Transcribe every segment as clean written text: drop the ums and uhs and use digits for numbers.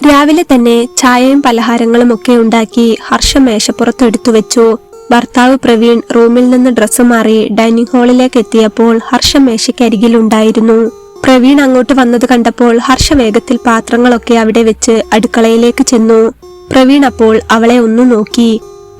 രാവിലെ തന്നെ ചായയും പലഹാരങ്ങളും ഒക്കെ ഉണ്ടാക്കി ഹർഷ മേശപ്പുറത്ത് എടുത്തു വെച്ചു. ഭർത്താവ് പ്രവീൺ റൂമിൽ നിന്ന് ഡ്രസ്സ് മാറി ഡൈനിങ് ഹാളിലേക്ക് എത്തിയപ്പോൾ ഹർഷ മേശയ്ക്കരികിലുണ്ടായിരുന്നു. പ്രവീൺ അങ്ങോട്ട് വന്നത് കണ്ടപ്പോൾ ഹർഷ വേഗത്തിൽ പാത്രങ്ങളൊക്കെ അവിടെ വെച്ച് അടുക്കളയിലേക്ക് ചെന്നു. പ്രവീൺ അപ്പോൾ അവളെ ഒന്നു നോക്കി.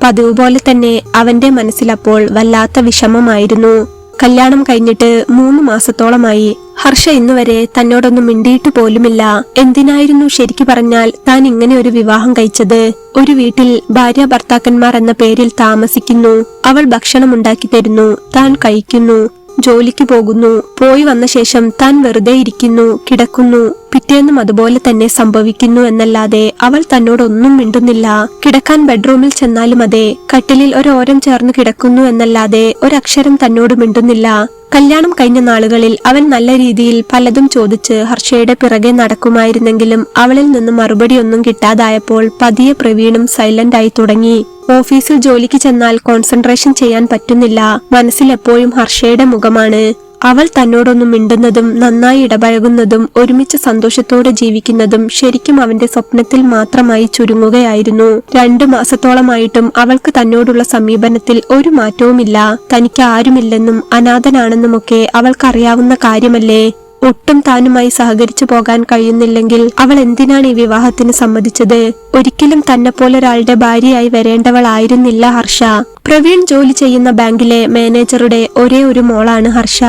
പതിവ് പോലെ തന്നെ അവന്റെ മനസ്സിലപ്പോൾ വല്ലാത്ത വിഷമമായിരുന്നു. കല്യാണം കഴിഞ്ഞിട്ട് 3 മാസത്തോളമായി. ഹർഷ ഇന്നുവരെ തന്നോടൊന്നും മിണ്ടിയിട്ട് പോലുമില്ല. എന്തിനായിരുന്നു ശരിക്കു പറഞ്ഞാൽ താൻ ഇങ്ങനെ ഒരു വിവാഹം കഴിച്ചത്? ഒരു വീട്ടിൽ ഭാര്യ ഭർത്താക്കന്മാർ എന്ന പേരിൽ താമസിക്കുന്നു. അവൾ ഭക്ഷണം ഉണ്ടാക്കി തരുന്നു, താൻ കഴിക്കുന്നു, ജോലിക്ക് പോകുന്നു. പോയി വന്ന ശേഷം താൻ വെറുതെ ഇരിക്കുന്നു, കിടക്കുന്നു. പിറ്റേന്നും അതുപോലെ തന്നെ സംഭവിക്കുന്നു എന്നല്ലാതെ അവൾ തന്നോടൊന്നും മിണ്ടുന്നില്ല. കിടക്കാൻ ബെഡ്റൂമിൽ ചെന്നാലും അതെ, കട്ടിലിൽ ഒരോരം ചേർന്ന് കിടക്കുന്നു എന്നല്ലാതെ ഒരക്ഷരം തന്നോട് മിണ്ടുന്നില്ല. കല്യാണം കഴിഞ്ഞ നാളുകളിൽ അവൻ നല്ല രീതിയിൽ പലതും ചോദിച്ച് ഹർഷയുടെ പിറകെ നടക്കുമായിരുന്നെങ്കിലും അവളിൽ നിന്ന് മറുപടിയൊന്നും കിട്ടാതായപ്പോൾ പതിയെ പ്രവീണും സൈലന്റ് ആയി തുടങ്ങി. ഓഫീസിൽ ജോലിക്ക് ചെന്നാൽ കോൺസെൻട്രേഷൻ ചെയ്യാൻ പറ്റുന്നില്ല. മനസ്സിൽ എപ്പോഴും ഹർഷയുടെ മുഖമാണ്. അവൾ തന്നോടൊന്നും മിണ്ടുന്നതും നന്നായി ഇടപഴകുന്നതും ഒരുമിച്ച് സന്തോഷത്തോടെ ജീവിക്കുന്നതും ശരിക്കും അവന്റെ സ്വപ്നത്തിൽ മാത്രമായി ചുരുങ്ങുകയായിരുന്നു. 2 മാസത്തോളമായിട്ടും അവൾക്ക് തന്നോടുള്ള സമീപനത്തിൽ ഒരു മാറ്റവുമില്ല. തനിക്ക് ആരുമില്ലെന്നും അനാഥനാണെന്നുമൊക്കെ അവൾക്കറിയാവുന്ന കാര്യമല്ലേ. ഒട്ടും താനുമായി സഹകരിച്ചു പോകാൻ കഴിയുന്നില്ലെങ്കിൽ അവൾ എന്തിനാണ് ഈ വിവാഹത്തിന് സമ്മതിച്ചത്? ഒരിക്കലും തന്നെ പോലൊരാളുടെ ഭാര്യയായി വരേണ്ടവളായിരുന്നില്ല ഹർഷ. പ്രവീൺ ജോലി ചെയ്യുന്ന ബാങ്കിലെ മാനേജറുടെ ഒരേ ഒരു മോളാണ് ഹർഷ.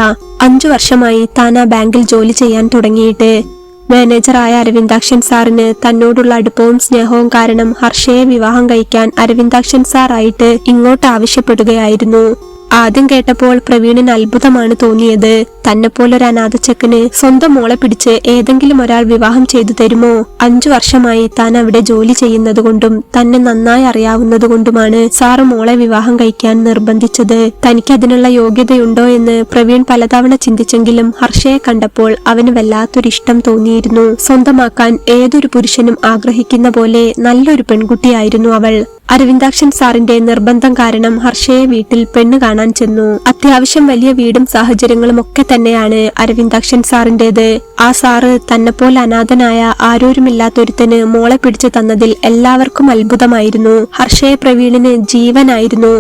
5 വർഷമായി താൻ ആ ബാങ്കിൽ ജോലി ചെയ്യാൻ തുടങ്ങിയിട്ട്. മാനേജറായ അരവിന്ദാക്ഷൻ സാറിന് തന്നോടുള്ള അടുപ്പവും സ്നേഹവും കാരണം ഹർഷയെ വിവാഹം കഴിക്കാൻ അരവിന്ദാക്ഷൻ സാറായിട്ട് ഇങ്ങോട്ട് ആവശ്യപ്പെടുകയായിരുന്നു. ആദ്യം കേട്ടപ്പോൾ പ്രവീണിന് അത്ഭുതമാണ് തോന്നിയത്. തന്നെ പോലൊരു അനാഥച്ചക്കന് സ്വന്തം മോളെ പിടിച്ച് ഏതെങ്കിലും ഒരാൾ വിവാഹം ചെയ്തു തരുമോ? 5 വർഷമായി താൻ അവിടെ ജോലി ചെയ്യുന്നത് കൊണ്ടും തന്നെ നന്നായി അറിയാവുന്നത് കൊണ്ടുമാണ് സാറ് മോളെ വിവാഹം കഴിക്കാൻ നിർബന്ധിച്ചത്. തനിക്കതിനുള്ള യോഗ്യതയുണ്ടോ എന്ന് പ്രവീൺ പലതവണ ചിന്തിച്ചെങ്കിലും ഹർഷയെ കണ്ടപ്പോൾ അവന് വല്ലാത്തൊരിഷ്ടം തോന്നിയിരുന്നു. സ്വന്തമാക്കാൻ ഏതൊരു പുരുഷനും ആഗ്രഹിക്കുന്ന പോലെ നല്ലൊരു പെൺകുട്ടിയായിരുന്നു അവൾ. അരവിന്ദാക്ഷൻ സാറിന്റെ നിർബന്ധം കാരണം ഹർഷയെ വീട്ടിൽ പെണ്ണ് കാണാൻ ചെന്നു. അത്യാവശ്യം വലിയ വീടും സാഹചര്യങ്ങളും ഒക്കെ തന്നെയാണ് അരവിന്ദാക്ഷൻ സാറിന്റേത്. ആ സാറ് തന്നെപ്പോലെ അനാഥനായ ആരോരുമില്ലാത്തൊരുത്തന് മോളെ പിടിച്ചു തന്നതിൽ എല്ലാവർക്കും അത്ഭുതമായിരുന്നു. ഹർഷയെ പ്രവീണിന് ജീവനായിരുന്നു.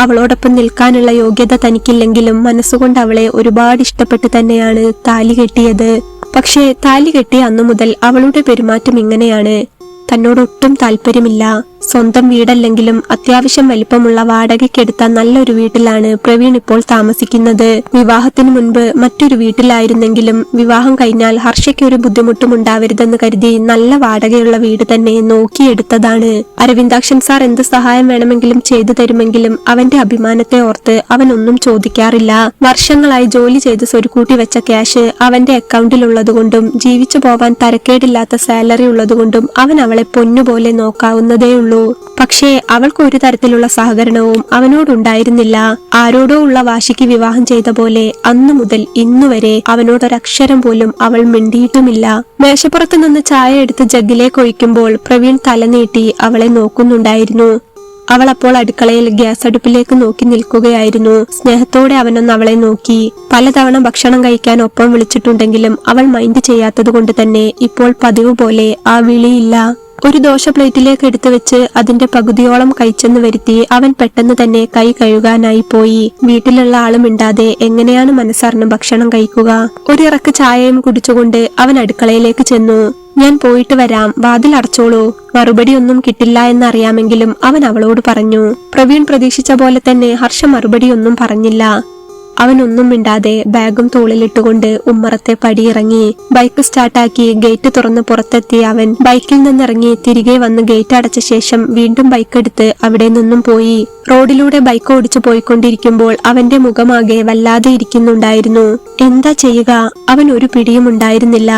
അവളോടൊപ്പം നിൽക്കാനുള്ള യോഗ്യത തനിക്കില്ലെങ്കിലും മനസ്സുകൊണ്ട് അവളെ ഒരുപാട് ഇഷ്ടപ്പെട്ട് തന്നെയാണ് താലി കെട്ടിയത്. പക്ഷേ താലി കെട്ടിയ അന്നു മുതൽ അവളുടെ പെരുമാറ്റം ഇങ്ങനെയാണ്. തന്നോടൊട്ടും താല്പര്യമില്ല. സ്വന്തം വീടല്ലെങ്കിലും അത്യാവശ്യം വലിപ്പമുള്ള വാടകയ്ക്കെടുത്ത നല്ലൊരു വീട്ടിലാണ് പ്രവീൺ ഇപ്പോൾ താമസിക്കുന്നത്. വിവാഹത്തിന് മുൻപ് മറ്റൊരു വീട്ടിലായിരുന്നെങ്കിലും വിവാഹം കഴിഞ്ഞാൽ ഹർഷയ്ക്ക് ഒരു ബുദ്ധിമുട്ടും ഉണ്ടാവരുതെന്ന് കരുതി നല്ല വാടകയുള്ള വീട് തന്നെ നോക്കിയെടുത്തതാണ്. അരവിന്ദാക്ഷൻ സാർ എന്ത് സഹായം വേണമെങ്കിലും ചെയ്തു തരുമെങ്കിലും അവന്റെ അഭിമാനത്തെ ഓർത്ത് അവൻ ഒന്നും ചോദിക്കാറില്ല. വർഷങ്ങളായി ജോലി ചെയ്ത് സ്വരുക്കൂട്ടി വെച്ച ക്യാഷ് അവന്റെ അക്കൗണ്ടിലുള്ളതുകൊണ്ടും ജീവിച്ചു പോവാൻ തരക്കേടില്ലാത്ത സാലറി ഉള്ളതുകൊണ്ടും അവൻ അവളെ പൊന്നുപോലെ നോക്കാവുന്നതേ ഉള്ളൂ. പക്ഷേ അവൾക്ക് ഒരു തരത്തിലുള്ള സഹകരണവും അവനോടുണ്ടായിരുന്നില്ല. ആരോടോ ഉള്ള വാശിക്ക് വിവാഹം ചെയ്ത പോലെ അന്നു മുതൽ ഇന്നുവരെ അവനോടൊരക്ഷരം പോലും അവൾ മിണ്ടിയിട്ടുമില്ല. മേശപ്പുറത്ത് നിന്ന് ചായ എടുത്ത് ജഗ്ഗിലേക്ക് ഒഴിക്കുമ്പോൾ പ്രവീൺ തലനീട്ടി അവളെ നോക്കുന്നുണ്ടായിരുന്നു. അവൾ അപ്പോൾ അടുക്കളയിൽ ഗ്യാസ് അടുപ്പിലേക്ക് നോക്കി നിൽക്കുകയായിരുന്നു. സ്നേഹത്തോടെ അവനൊന്ന് അവളെ നോക്കി. പലതവണ ഭക്ഷണം കഴിക്കാൻ ഒപ്പം വിളിച്ചിട്ടുണ്ടെങ്കിലും അവൾ മൈൻഡ് ചെയ്യാത്തത് കൊണ്ട് തന്നെ ഇപ്പോൾ പതിവ് പോലെ ആ വിളിയില്ല. ഒരു ദോശ പ്ലേറ്റിലേക്ക് എടുത്തു വെച്ച് അതിന്റെ പകുതിയോളം കഴിച്ചെന്ന് വരുത്തി അവൻ പെട്ടെന്ന് തന്നെ കൈ കഴുകാനായി പോയി. വീട്ടിലുള്ള ആളും മിണ്ടാതെ എങ്ങനെയാണ് മനസ്സറിഞ്ഞ് ഭക്ഷണം കഴിക്കുക? ഒരിറക്ക് ചായയും കുടിച്ചുകൊണ്ട് അവൻ അടുക്കളയിലേക്ക് ചെന്നു. ഞാൻ പോയിട്ട് വരാം, വാതിൽ അടച്ചോളൂ. മറുപടി ഒന്നും കിട്ടില്ല എന്നറിയാമെങ്കിലും അവൻ അവളോട് പറഞ്ഞു. പ്രവീൺ പ്രതീക്ഷിച്ച പോലെ തന്നെ ഹർഷ മറുപടിയൊന്നും പറഞ്ഞില്ല. അവനൊന്നും മിണ്ടാതെ ബാഗും തോളിലിട്ടുകൊണ്ട് ഉമ്മറത്തെ പടിയിറങ്ങി. ബൈക്ക് സ്റ്റാർട്ടാക്കി ഗേറ്റ് തുറന്ന് പുറത്തെത്തിയ അവൻ ബൈക്കിൽ നിന്നിറങ്ങി തിരികെ വന്ന് ഗേറ്റ് അടച്ച ശേഷം വീണ്ടും ബൈക്കെടുത്ത് അവിടെ നിന്നും പോയി. റോഡിലൂടെ ബൈക്ക് ഓടിച്ചു പോയിക്കൊണ്ടിരിക്കുമ്പോൾ അവന്റെ മുഖമാകെ വല്ലാതെ ഇരിക്കുന്നുണ്ടായിരുന്നു. എന്താ ചെയ്യുക? അവൻ ഒരു പിടിയും ഉണ്ടായിരുന്നില്ല.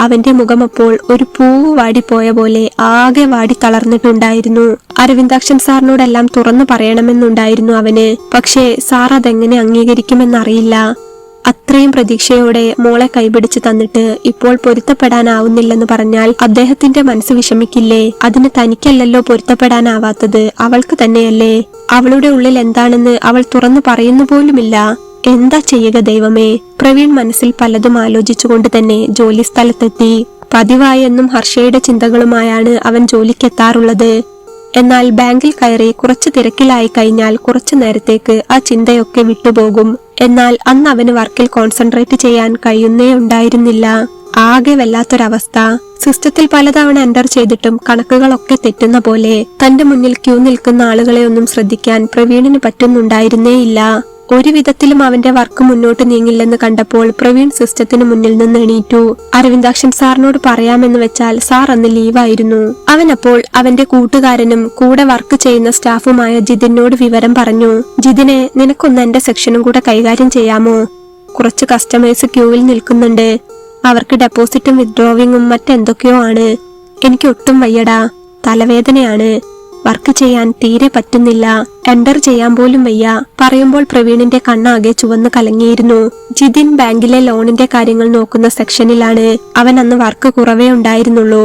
അവന്റെ മുഖം അപ്പോൾ ഒരു പൂവ് വാടിപ്പോയ പോലെ ആകെ വാടി തളർന്നിട്ടുണ്ടായിരുന്നു. അരവിന്ദാക്ഷൻ സാറിനോടെല്ലാം തുറന്നു പറയണമെന്നുണ്ടായിരുന്നു അവന്. പക്ഷേ സാർ അതെങ്ങനെ അംഗീകരിക്കുമെന്നറിയില്ല. അത്രയും പ്രതീക്ഷയോടെ മോളെ കൈപിടിച്ച് തന്നിട്ട് ഇപ്പോൾ പൊരുത്തപ്പെടാനാവുന്നില്ലെന്ന് പറഞ്ഞാൽ അദ്ദേഹത്തിന്റെ മനസ്സ് വിഷമിക്കില്ലേ? അതിന് തനിക്കല്ലല്ലോ പൊരുത്തപ്പെടാനാവാത്തത്, അവൾക്ക് തന്നെയല്ലേ. അവളുടെ ഉള്ളിൽ എന്താണെന്ന് അവൾ തുറന്നു പറയുന്നു പോലുമില്ല. എന്താ ചെയ്യുക ദൈവമേ? പ്രവീൺ മനസ്സിൽ പലതും ആലോചിച്ചുകൊണ്ട് തന്നെ ജോലി സ്ഥലത്തെത്തി. പതിവായി എന്നും ഹർഷയുടെ ചിന്തകളുമായാണ് അവൻ ജോലിക്കെത്താറുള്ളത്. എന്നാൽ ബാങ്കിൽ കയറി കുറച്ച് തിരക്കിലായി കഴിഞ്ഞാൽ കുറച്ചു നേരത്തേക്ക് ആ ചിന്തയൊക്കെ വിട്ടുപോകും. എന്നാൽ അന്ന് അവന് വർക്കിൽ കോൺസെൻട്രേറ്റ് ചെയ്യാൻ കഴിയുന്നേ ഉണ്ടായിരുന്നില്ല. ആകെ വല്ലാത്തൊരവസ്ഥ. സിസ്റ്റത്തിൽ പലതവണ എൻ്റർ ചെയ്തിട്ടും കണക്കുകളൊക്കെ തെറ്റുന്ന പോലെ. തന്റെ മുന്നിൽ ക്യൂ നിൽക്കുന്ന ആളുകളെ ഒന്നും ശ്രദ്ധിക്കാൻ പ്രവീണിന് പറ്റുന്നുണ്ടായിരുന്നേയില്ല. ഒരു വിധത്തിലും അവന്റെ വർക്ക് മുന്നോട്ട് നീങ്ങില്ലെന്ന് കണ്ടപ്പോൾ പ്രവീൺ സിസ്റ്റത്തിന് മുന്നിൽ നിന്ന് എണീറ്റു. അരവിന്ദാക്ഷൻ സാറിനോട് പറയാമെന്ന് വെച്ചാൽ സാർ അന്ന് ലീവായിരുന്നു. അവൻ അപ്പോൾ അവന്റെ കൂട്ടുകാരനും കൂടെ വർക്ക് ചെയ്യുന്ന സ്റ്റാഫുമായ ജിതിനോട് വിവരം പറഞ്ഞു. ജിതിനെ, നിനക്കൊന്ന് എന്റെ സെക്ഷനും കൂടെ കൈകാര്യം ചെയ്യാമോ? കുറച്ച് കസ്റ്റമേഴ്സ് ക്യൂവിൽ നിൽക്കുന്നുണ്ട്. അവർക്ക് ഡെപ്പോസിറ്റും വിത്ഡ്രോവിങ്ങും മറ്റെന്തൊക്കെയോ ആണ്. എനിക്ക് ഒട്ടും വയ്യടാ, തലവേദനയാണ്. വർക്ക് ചെയ്യാൻ തീരെ പറ്റുന്നില്ല. എൻ്റർ ചെയ്യാൻ പോലും വയ്യ. പറയുമ്പോൾ പ്രവീണിന്റെ കണ്ണാകെ ചുവന്ന് കലങ്ങിയിരുന്നു. ജിതിൻ ബാങ്കിലെ ലോണിന്റെ കാര്യങ്ങൾ നോക്കുന്ന സെക്ഷനിലാണ്. അവൻ അന്ന് വർക്ക് കുറവേ ഉണ്ടായിരുന്നുള്ളൂ.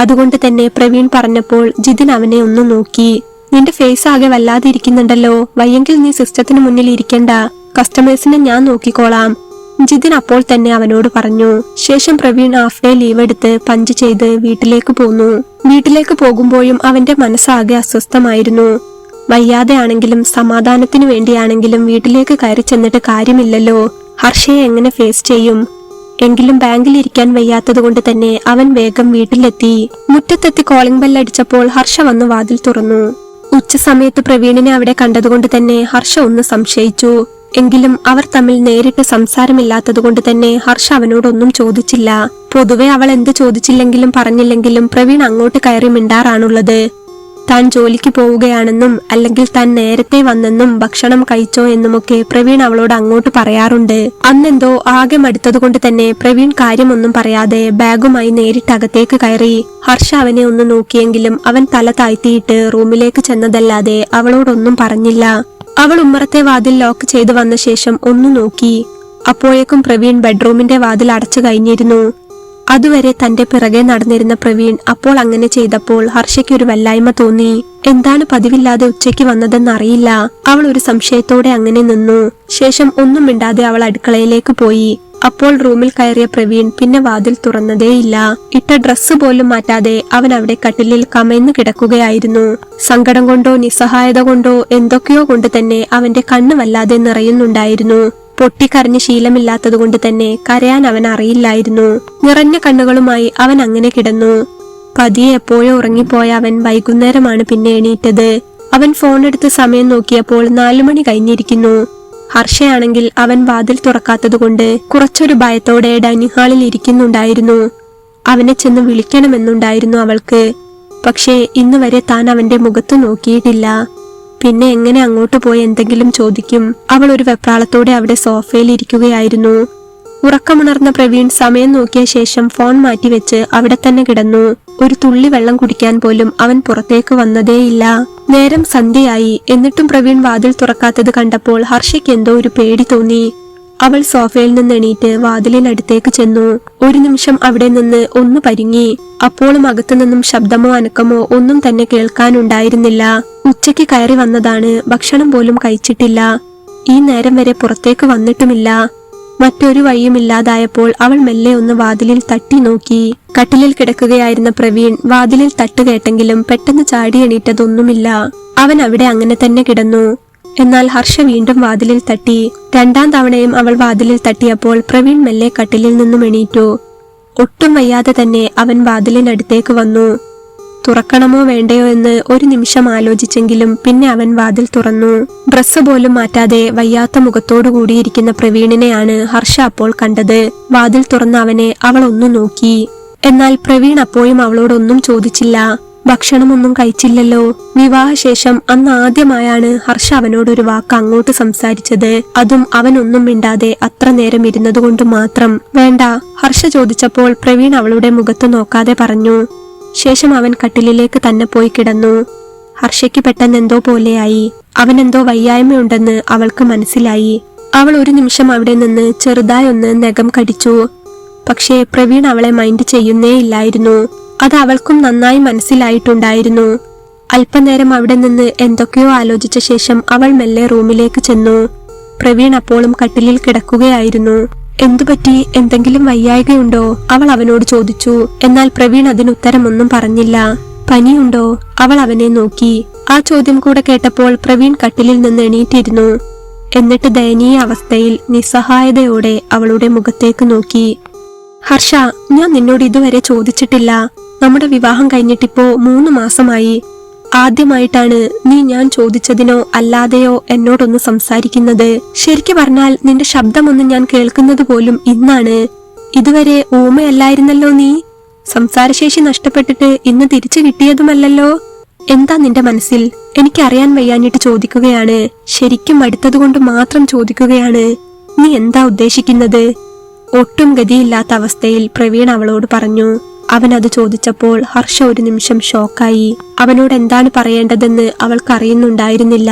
അതുകൊണ്ട് തന്നെ പ്രവീൺ പറഞ്ഞപ്പോൾ ജിതിൻ അവനെ ഒന്ന് നോക്കി. നിന്റെ ഫേസ് ആകെ വല്ലാതെ ഇരിക്കുന്നുണ്ടല്ലോ. വയ്യെങ്കിൽ നീ സിസ്റ്റത്തിന് മുന്നിൽ ഇരിക്കണ്ട, കസ്റ്റമേഴ്സിനെ ഞാൻ നോക്കിക്കോളാം. ജിതിൻ അപ്പോൾ തന്നെ അവനോട് പറഞ്ഞു. ശേഷം പ്രവീൺ ഹാഫ് ഡേ ലീവ് എടുത്ത് പഞ്ച് ചെയ്ത് വീട്ടിലേക്ക് പോന്നു. വീട്ടിലേക്ക് പോകുമ്പോഴും അവന്റെ മനസ്സാകെ അസ്വസ്ഥമായിരുന്നു. വയ്യാതെ ആണെങ്കിലും സമാധാനത്തിനു വേണ്ടിയാണെങ്കിലും വീട്ടിലേക്ക് കയറി ചെന്നിട്ട് കാര്യമില്ലല്ലോ. ഹർഷയെ എങ്ങനെ ഫേസ് ചെയ്യും? എങ്കിലും ബാങ്കിൽ ഇരിക്കാൻ വയ്യാത്തത് കൊണ്ട് തന്നെ അവൻ വേഗം വീട്ടിലെത്തി. മുറ്റത്തെത്തി കോളിംഗ് ബെല്ലടിച്ചപ്പോൾ ഹർഷ വന്ന് വാതിൽ തുറന്നു. ഉച്ച സമയത്ത് പ്രവീണിനെ അവിടെ കണ്ടതുകൊണ്ട് തന്നെ ഹർഷ ഒന്ന് സംശയിച്ചു. എങ്കിലും അവർ തമ്മിൽ നേരിട്ട് സംസാരമില്ലാത്തതുകൊണ്ട് തന്നെ ഹർഷ അവനോടൊന്നും ചോദിച്ചില്ല. പൊതുവെ അവൾ എന്ത് ചോദിച്ചില്ലെങ്കിലും പറഞ്ഞില്ലെങ്കിലും പ്രവീൺ അങ്ങോട്ട് കയറി മിണ്ടാറാണുള്ളത്. താൻ ജോലിക്ക് പോവുകയാണെന്നും അല്ലെങ്കിൽ താൻ നേരത്തെ വന്നെന്നും ഭക്ഷണം കഴിച്ചോ എന്നുമൊക്കെ പ്രവീൺ അവളോട് അങ്ങോട്ട് പറയാറുണ്ട്. അന്നെന്തോ ആകെ മടുത്തതുകൊണ്ട് തന്നെ പ്രവീൺ കാര്യമൊന്നും പറയാതെ ബാഗുമായി നേരിട്ട് അകത്തേക്ക് കയറി. ഹർഷ അവനെ ഒന്ന് നോക്കിയെങ്കിലും അവൻ തല താഴ്ത്തിയിട്ട് റൂമിലേക്ക് ചെന്നതല്ലാതെ അവളോടൊന്നും പറഞ്ഞില്ല. അവൾ ഉമ്മറത്തെ വാതിൽ ലോക്ക് ചെയ്ത് വന്ന ശേഷം ഒന്ന് നോക്കി. അപ്പോഴേക്കും പ്രവീൺ ബെഡ്റൂമിന്റെ വാതിൽ അടച്ചു കഴിഞ്ഞിരുന്നു. അതുവരെ തന്റെ പിറകെ നടന്നിരുന്ന പ്രവീൺ അപ്പോൾ അങ്ങനെ ചെയ്തപ്പോൾ ഹർഷയ്ക്ക് ഒരു വല്ലായ്മ തോന്നി. എന്താണ് പതിവില്ലാതെ ഉച്ചയ്ക്ക് വന്നതെന്നറിയില്ല. അവൾ ഒരു സംശയത്തോടെ അങ്ങനെ നിന്നു. ശേഷം ഒന്നും മിണ്ടാതെ അവൾ അടുക്കളയിലേക്ക് പോയി. അപ്പോൾ റൂമിൽ കയറിയ പ്രവീൺ പിന്നെ വാതിൽ തുറന്നതേയില്ല. ഇട്ട ഡ്രസ്സ് പോലും മാറ്റാതെ അവൻ അവിടെ കട്ടിലിൽ കമഴ്ന്നു കിടക്കുകയായിരുന്നു. സങ്കടം കൊണ്ടോ നിസ്സഹായത കൊണ്ടോ എന്തൊക്കെയോ കൊണ്ട് തന്നെ അവന്റെ കണ്ണ് വല്ലാതെ നിറയുന്നുണ്ടായിരുന്നു. പൊട്ടിക്കരഞ്ഞ് ശീലമില്ലാത്തത് കൊണ്ട് തന്നെ കരയാൻ അവൻ അറിയില്ലായിരുന്നു. നിറഞ്ഞ കണ്ണുകളുമായി അവൻ അങ്ങനെ കിടന്നു. പതിയെ എപ്പോഴോ ഉറങ്ങിപ്പോയ അവൻ വൈകുന്നേരമാണ് പിന്നെ എണീറ്റത്. അവൻ ഫോൺ എടുത്ത് സമയം നോക്കിയപ്പോൾ 4 മണി കഴിഞ്ഞിരിക്കുന്നു. ഹർഷയാണെങ്കിൽ അവൻ വാതിൽ തുറക്കാത്തതുകൊണ്ട് കുറച്ചൊരു ഭയത്തോടെ ഡൈനിങ് ഹാളിൽ ഇരിക്കുന്നുണ്ടായിരുന്നു. അവനെ ചെന്ന് വിളിക്കണമെന്നുണ്ടായിരുന്നു അവൾക്ക്. പക്ഷേ ഇന്ന് വരെ താൻ അവന്റെ മുഖത്ത് നോക്കിയിട്ടില്ല. പിന്നെ എങ്ങനെ അങ്ങോട്ട് പോയി എന്തെങ്കിലും ചോദിക്കും? അവൾ ഒരു വെപ്രാളത്തോടെ അവിടെ സോഫയിൽ ഇരിക്കുകയായിരുന്നു. ഉറക്കമുണർന്ന പ്രവീൺ സമയം നോക്കിയ ശേഷം ഫോൺ മാറ്റിവെച്ച് അവിടെ തന്നെ കിടന്നു. ഒരു തുള്ളി വെള്ളം കുടിക്കാൻ പോലും അവൻ പുറത്തേക്ക് വന്നതേയില്ല. നേരം സന്ധ്യയായി. എന്നിട്ടും പ്രവീൺ വാതിൽ തുറക്കാത്തത് കണ്ടപ്പോൾ ഹർഷയ്ക്ക് എന്തോ ഒരു പേടി തോന്നി. അവൾ സോഫയിൽ നിന്ന് എണീറ്റ് വാതിലിനടുത്തേക്ക് ചെന്നു. ഒരു നിമിഷം അവിടെ നിന്ന് ഒന്ന് പരിങ്ങി. അപ്പോഴും അകത്തു നിന്നും ശബ്ദമോ അനക്കമോ ഒന്നും തന്നെ കേൾക്കാനുണ്ടായിരുന്നില്ല. ഉച്ചയ്ക്ക് കയറി വന്നതാണ്. ഭക്ഷണം പോലും കഴിച്ചിട്ടില്ല. ഈ നേരം വരെ പുറത്തേക്ക് വന്നിട്ടുമില്ല. മറ്റൊരു വഴിയുമില്ലാതായപ്പോൾ അവൾ മെല്ലെ ഒന്ന് വാതിലിൽ തട്ടി നോക്കി. കട്ടിലിൽ കിടക്കുകയായിരുന്ന പ്രവീൺ വാതിലിൽ തട്ട് കേട്ടെങ്കിലും പെട്ടെന്ന് ചാടി എണീറ്റതൊന്നുമില്ല. അവൻ അവിടെ അങ്ങനെ തന്നെ കിടന്നു. എന്നാൽ ഹർഷ വീണ്ടും വാതിലിൽ തട്ടി. 2ാം തവണയും അവൾ വാതിലിൽ തട്ടിയപ്പോൾ പ്രവീൺ മെല്ലെ കട്ടിലിൽ നിന്നും എണീറ്റു. ഒട്ടും വയ്യാതെ തന്നെ അവൻ വാതിലിനടുത്തേക്ക് വന്നു. തുറക്കണമോ വേണ്ടയോ എന്ന് ഒരു നിമിഷം ആലോചിച്ചെങ്കിലും പിന്നെ അവൻ വാതിൽ തുറന്നു. ഡ്രസ്സ് പോലും മാറ്റാതെ വയ്യാത്ത മുഖത്തോടു കൂടിയിരിക്കുന്ന പ്രവീണിനെയാണ് ഹർഷ അപ്പോൾ കണ്ടത്. വാതിൽ തുറന്ന അവനെ അവൾ ഒന്നു നോക്കി. എന്നാൽ പ്രവീൺ അപ്പോഴും അവളോടൊന്നും ചോദിച്ചില്ല. ഭക്ഷണമൊന്നും കഴിച്ചില്ലല്ലോ. വിവാഹശേഷം അന്ന് ആദ്യമായാണ് ഹർഷ അവനോടൊരു വാക്ക് അങ്ങോട്ട് സംസാരിച്ചത്. അതും അവനൊന്നും മിണ്ടാതെ അത്ര നേരം ഇരുന്നതുകൊണ്ട് മാത്രം. വേണ്ട, ഹർഷ ചോദിച്ചപ്പോൾ പ്രവീൺ അവളുടെ മുഖത്ത് നോക്കാതെ പറഞ്ഞു. ശേഷം അവൻ കട്ടിലിലേക്ക് തന്നെ പോയി കിടന്നു. ഹർഷയ്ക്ക് പെട്ടെന്ന് എന്തോ പോലെയായി. അവനെന്തോ വയ്യായ്മയുണ്ടെന്ന് അവൾക്ക് മനസ്സിലായി. അവൾ ഒരു നിമിഷം അവിടെ നിന്ന് ചെറുതായൊന്ന് നഖം കടിച്ചു. പക്ഷേ പ്രവീൺ അവളെ മൈൻഡ് ചെയ്യുന്നേ ഇല്ലായിരുന്നു. അത് അവൾക്കും നന്നായി മനസ്സിലായിട്ടുണ്ടായിരുന്നു. അല്പനേരം അവിടെ നിന്ന് എന്തൊക്കെയോ ആലോചിച്ച ശേഷം അവൾ മെല്ലെ റൂമിലേക്ക് ചെന്നു. പ്രവീൺ അപ്പോഴും കട്ടിലിൽ കിടക്കുകയായിരുന്നു. എന്തുപറ്റി, എന്തെങ്കിലും വയ്യായ്കയുണ്ടോ? അവൾ അവനോട് ചോദിച്ചു. എന്നാൽ പ്രവീൺ അതിന് ഉത്തരമൊന്നും പറഞ്ഞില്ല. പനിയുണ്ടോ? അവൾ അവനെ നോക്കി. ആ ചോദ്യം കൂടെ കേട്ടപ്പോൾ പ്രവീൺ കട്ടിലിൽ നിന്ന് എണീറ്റിരുന്നു. എന്നിട്ട് ദയനീയ അവസ്ഥയിൽ നിസ്സഹായതയോടെ അവളുടെ മുഖത്തേക്ക് നോക്കി. ഹർഷ, ഞാൻ നിന്നോട് ഇതുവരെ ചോദിച്ചിട്ടില്ല. നമ്മുടെ വിവാഹം കഴിഞ്ഞിട്ടിപ്പോ 3 മാസമായി. ആദ്യമായിട്ടാണ് നീ ഞാൻ ചോദിച്ചതിനോ അല്ലാതെയോ എന്നോടൊന്ന് സംസാരിക്കുന്നത്. ശരിക്കു പറഞ്ഞാൽ നിന്റെ ശബ്ദമൊന്ന് ഞാൻ കേൾക്കുന്നത് പോലും ഇന്നാണ്. ഇതുവരെ ഊമയല്ലായിരുന്നല്ലോ നീ. സംസാരശേഷി നഷ്ടപ്പെട്ടിട്ട് ഇന്ന് തിരിച്ചു കിട്ടിയതുമല്ലല്ലോ. എന്താ നിന്റെ മനസ്സിൽ? എനിക്കറിയാൻ വയ്യാഞ്ഞിട്ട് ചോദിക്കുകയാണ്. ശരിക്കും അടുത്തതുകൊണ്ട് മാത്രം ചോദിക്കുകയാണ്. നീ എന്താ ഉദ്ദേശിക്കുന്നത്? ഒട്ടും ഗതിയില്ലാത്ത അവസ്ഥയിൽ പ്രവീൺ അവളോട് പറഞ്ഞു. അവൻ അത് ചോദിച്ചപ്പോൾ ഹർഷ ഒരു നിമിഷം ഷോക്കായി. അവനോട് എന്താണ് പറയേണ്ടതെന്ന് അവൾക്കറിയുന്നുണ്ടായിരുന്നില്ല.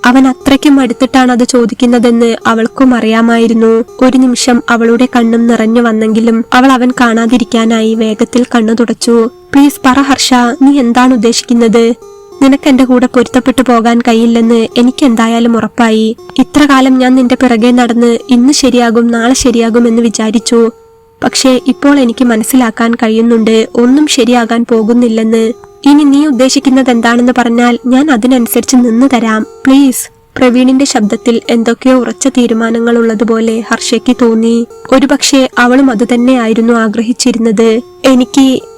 അവൻ അത്രയ്ക്കും അടുത്തിട്ടാണ് അത് ചോദിക്കുന്നതെന്ന് അവൾക്കും അറിയാമായിരുന്നു. ഒരു നിമിഷം അവളുടെ കണ്ണും നിറഞ്ഞു വന്നെങ്കിലും അവൾ അവൻ കാണാതിരിക്കാനായി വേഗത്തിൽ കണ്ണു തുടച്ചു. പ്ലീസ് പറ ഹർഷ, നീ എന്താണ് ഉദ്ദേശിക്കുന്നത്? നിനക്ക് എന്റെ കൂടെ പൊരുത്തപ്പെട്ടു പോകാൻ കഴിയില്ലെന്ന് എനിക്ക് എന്തായാലും ഉറപ്പായി. ഇത്ര കാലം ഞാൻ നിന്റെ പിറകെ നടന്ന് ഇന്ന് ശരിയാകും നാളെ ശരിയാകും എന്ന് വിചാരിച്ചു. പക്ഷേ ഇപ്പോൾ എനിക്ക് മനസ്സിലാക്കാൻ കഴിയുന്നുണ്ട് ഒന്നും ശരിയാകാൻ പോകുന്നില്ലെന്ന്. ഇനി നീ ഉദ്ദേശിക്കുന്നത് എന്താണെന്ന് പറഞ്ഞാൽ ഞാൻ അതിനനുസരിച്ച് നിന്നു തരാം. പ്ലീസ്. പ്രവീണിന്റെ ശബ്ദത്തിൽ എന്തൊക്കെയോ ഉറച്ച തീരുമാനങ്ങൾ ഉള്ളതുപോലെ ഹർഷയ്ക്ക് തോന്നി. ഒരുപക്ഷെ അവളും അതുതന്നെയായിരുന്നു ആഗ്രഹിച്ചിരുന്നത്.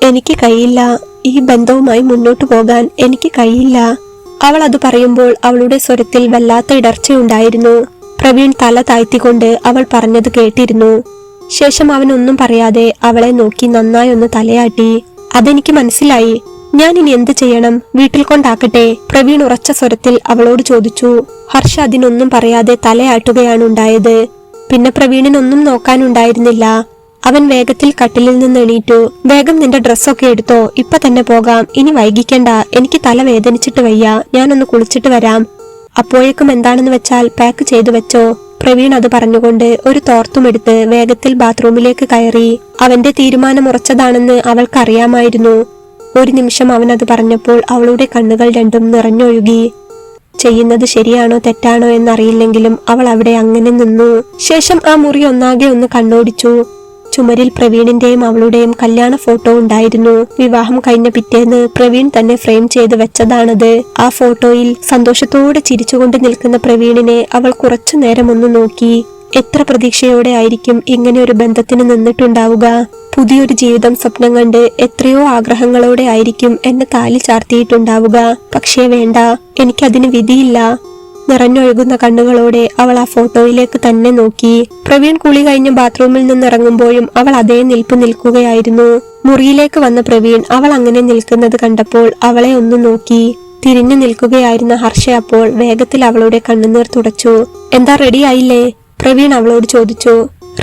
എനിക്ക് കഴിയില്ല. ഈ ബന്ധവുമായി മുന്നോട്ടു പോകാൻ എനിക്ക് കഴിയില്ല. അവൾ അത് പറയുമ്പോൾ അവളുടെ സ്വരത്തിൽ വല്ലാത്ത ഇടർച്ചയുണ്ടായിരുന്നു. പ്രവീൺ തല താഴ്ത്തിക്കൊണ്ട് അവൾ പറഞ്ഞത് കേട്ടിരുന്നു. ശേഷം അവൻ ഒന്നും പറയാതെ അവളെ നോക്കി നന്നായി ഒന്ന് തലയാട്ടി. അതെനിക്ക് മനസ്സിലായി. ഞാൻ ഇനി എന്ത് ചെയ്യണം? വീട്ടിൽ കൊണ്ടാക്കട്ടെ? പ്രവീൺ ഉറച്ച സ്വരത്തിൽ അവളോട് ചോദിച്ചു. ഹർഷ അതിനൊന്നും പറയാതെ തലയാട്ടുകയാണ് ഉണ്ടായത്. പിന്നെ പ്രവീണിനൊന്നും നോക്കാനുണ്ടായിരുന്നില്ല. അവൻ വേഗത്തിൽ കട്ടിലിൽ നിന്ന് എണീറ്റു. വേഗം നിന്റെ ഡ്രസ്സൊക്കെ എടുത്തോ, ഇപ്പൊ തന്നെ പോകാം. ഇനി വൈകിക്കണ്ട. എനിക്ക് തല വേദനിച്ചിട്ട് വയ്യ. ഞാനൊന്ന് കുളിച്ചിട്ട് വരാം. അപ്പോഴേക്കും എന്താണെന്ന് വെച്ചാൽ പാക്ക് ചെയ്തു വെച്ചോ. പ്രവീൺ അത് പറഞ്ഞുകൊണ്ട് ഒരു തോർത്തുമെടുത്ത് വേഗത്തിൽ ബാത്റൂമിലേക്ക് കയറി. അവന്റെ തീരുമാനം ഉറച്ചതാണെന്ന് അവൾക്കറിയാമായിരുന്നു. ഒരു നിമിഷം അവൻ അത് പറഞ്ഞപ്പോൾ അവളുടെ കണ്ണുകൾ രണ്ടും നിറഞ്ഞൊഴുകി. ചെയ്യുന്നത് ശരിയാണോ തെറ്റാണോ എന്നറിയില്ലെങ്കിലും അവൾ അവിടെ അങ്ങനെ നിന്നു. ശേഷം ആ മുറി ഒന്നാകെ ഒന്ന് കണ്ണോടിച്ചു. ചുമരിൽ പ്രവീണിന്റെയും അവളുടെയും കല്യാണ ഫോട്ടോ ഉണ്ടായിരുന്നു. വിവാഹം കഴിഞ്ഞ പിറ്റേന്ന് പ്രവീൺ തന്നെ ഫ്രെയിം ചെയ്ത് വെച്ചതാണത്. ആ ഫോട്ടോയിൽ സന്തോഷത്തോടെ ചിരിച്ചുകൊണ്ട് നിൽക്കുന്ന പ്രവീണിനെ അവൾ കുറച്ചു നേരം ഒന്ന് നോക്കി. എത്ര പ്രതീക്ഷയോടെ ആയിരിക്കും ഇങ്ങനെ ഒരു ബന്ധത്തിന് നിന്നിട്ടുണ്ടാവുക. പുതിയൊരു ജീവിതം സ്വപ്നം കണ്ട് എത്രയോ ആഗ്രഹങ്ങളോടെ ആയിരിക്കും എന്നെ താലി ചാർത്തിയിട്ടുണ്ടാവുക. പക്ഷേ വേണ്ട, എനിക്കതിന് വിധിയില്ല. നിറഞ്ഞൊഴുകുന്ന കണ്ണുകളോടെ അവൾ ആ ഫോട്ടോയിലേക്ക് തന്നെ നോക്കി. പ്രവീൺ കുളി കഴിഞ്ഞ് ബാത്റൂമിൽ നിന്ന് ഇറങ്ങുമ്പോഴും അവൾ അതേ നിൽപ്പ് നിൽക്കുകയായിരുന്നു. മുറിയിലേക്ക് വന്ന പ്രവീൺ അവൾ അങ്ങനെ നിൽക്കുന്നത് കണ്ടപ്പോൾ അവളെ ഒന്ന് നോക്കി. തിരിഞ്ഞു നിൽക്കുകയായിരുന്ന ഹർഷ അപ്പോൾ വേഗത്തിൽ അവളുടെ കണ്ണുനീർ തുടച്ചു. എന്താ റെഡിയായില്ലേ? പ്രവീൺ അവളോട് ചോദിച്ചു.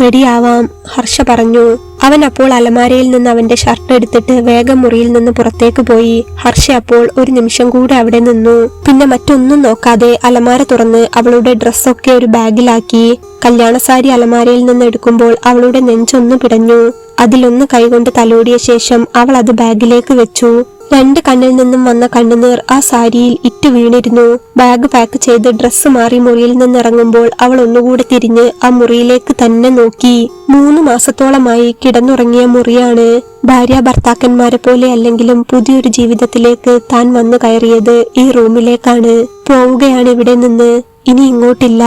റെഡിയാവാം, ഹർഷ പറഞ്ഞു. അവൻ അപ്പോൾ അലമാരയിൽ നിന്ന് അവന്റെ ഷർട്ട് എടുത്തിട്ട് വേഗം മുറിയിൽ നിന്ന് പുറത്തേക്ക് പോയി. ഹർഷ അപ്പോൾ ഒരു നിമിഷം കൂടെ അവിടെ നിന്നു. പിന്നെ മറ്റൊന്നും നോക്കാതെ അലമാര തുറന്ന് അവളുടെ ഡ്രസ്സൊക്കെ ഒരു ബാഗിലാക്കി. കല്യാണ സാരി അലമാരയിൽ നിന്ന് എടുക്കുമ്പോൾ അവളുടെ നെഞ്ചൊന്നു പിടഞ്ഞു. അതിലൊന്ന് കൈകൊണ്ട് തലോടിയ ശേഷം അവൾ അത് ബാഗിലേക്ക് വെച്ചു. 2 കണ്ണിൽ നിന്നും വന്ന കണ്ണുനീർ ആ സാരിയിൽ ഇറ്റു വീണിരുന്നു. ബാഗ് പാക്ക് ചെയ്ത് ഡ്രസ്സ് മാറി മുറിയിൽ നിന്നിറങ്ങുമ്പോൾ അവൾ ഒന്നുകൂടെ തിരിഞ്ഞ് ആ മുറിയിലേക്ക് തന്നെ നോക്കി. 3 മാസത്തോളമായി കിടന്നുറങ്ങിയ മുറിയാണ്. ഭാര്യ ഭർത്താക്കന്മാരെ പോലെ അല്ലെങ്കിലും പുതിയൊരു ജീവിതത്തിലേക്ക് താൻ വന്നു കയറിയത് ഈ റൂമിലേക്കാണ്. പോവുകയാണ് ഇവിടെ നിന്ന്, ഇനി ഇങ്ങോട്ടില്ല.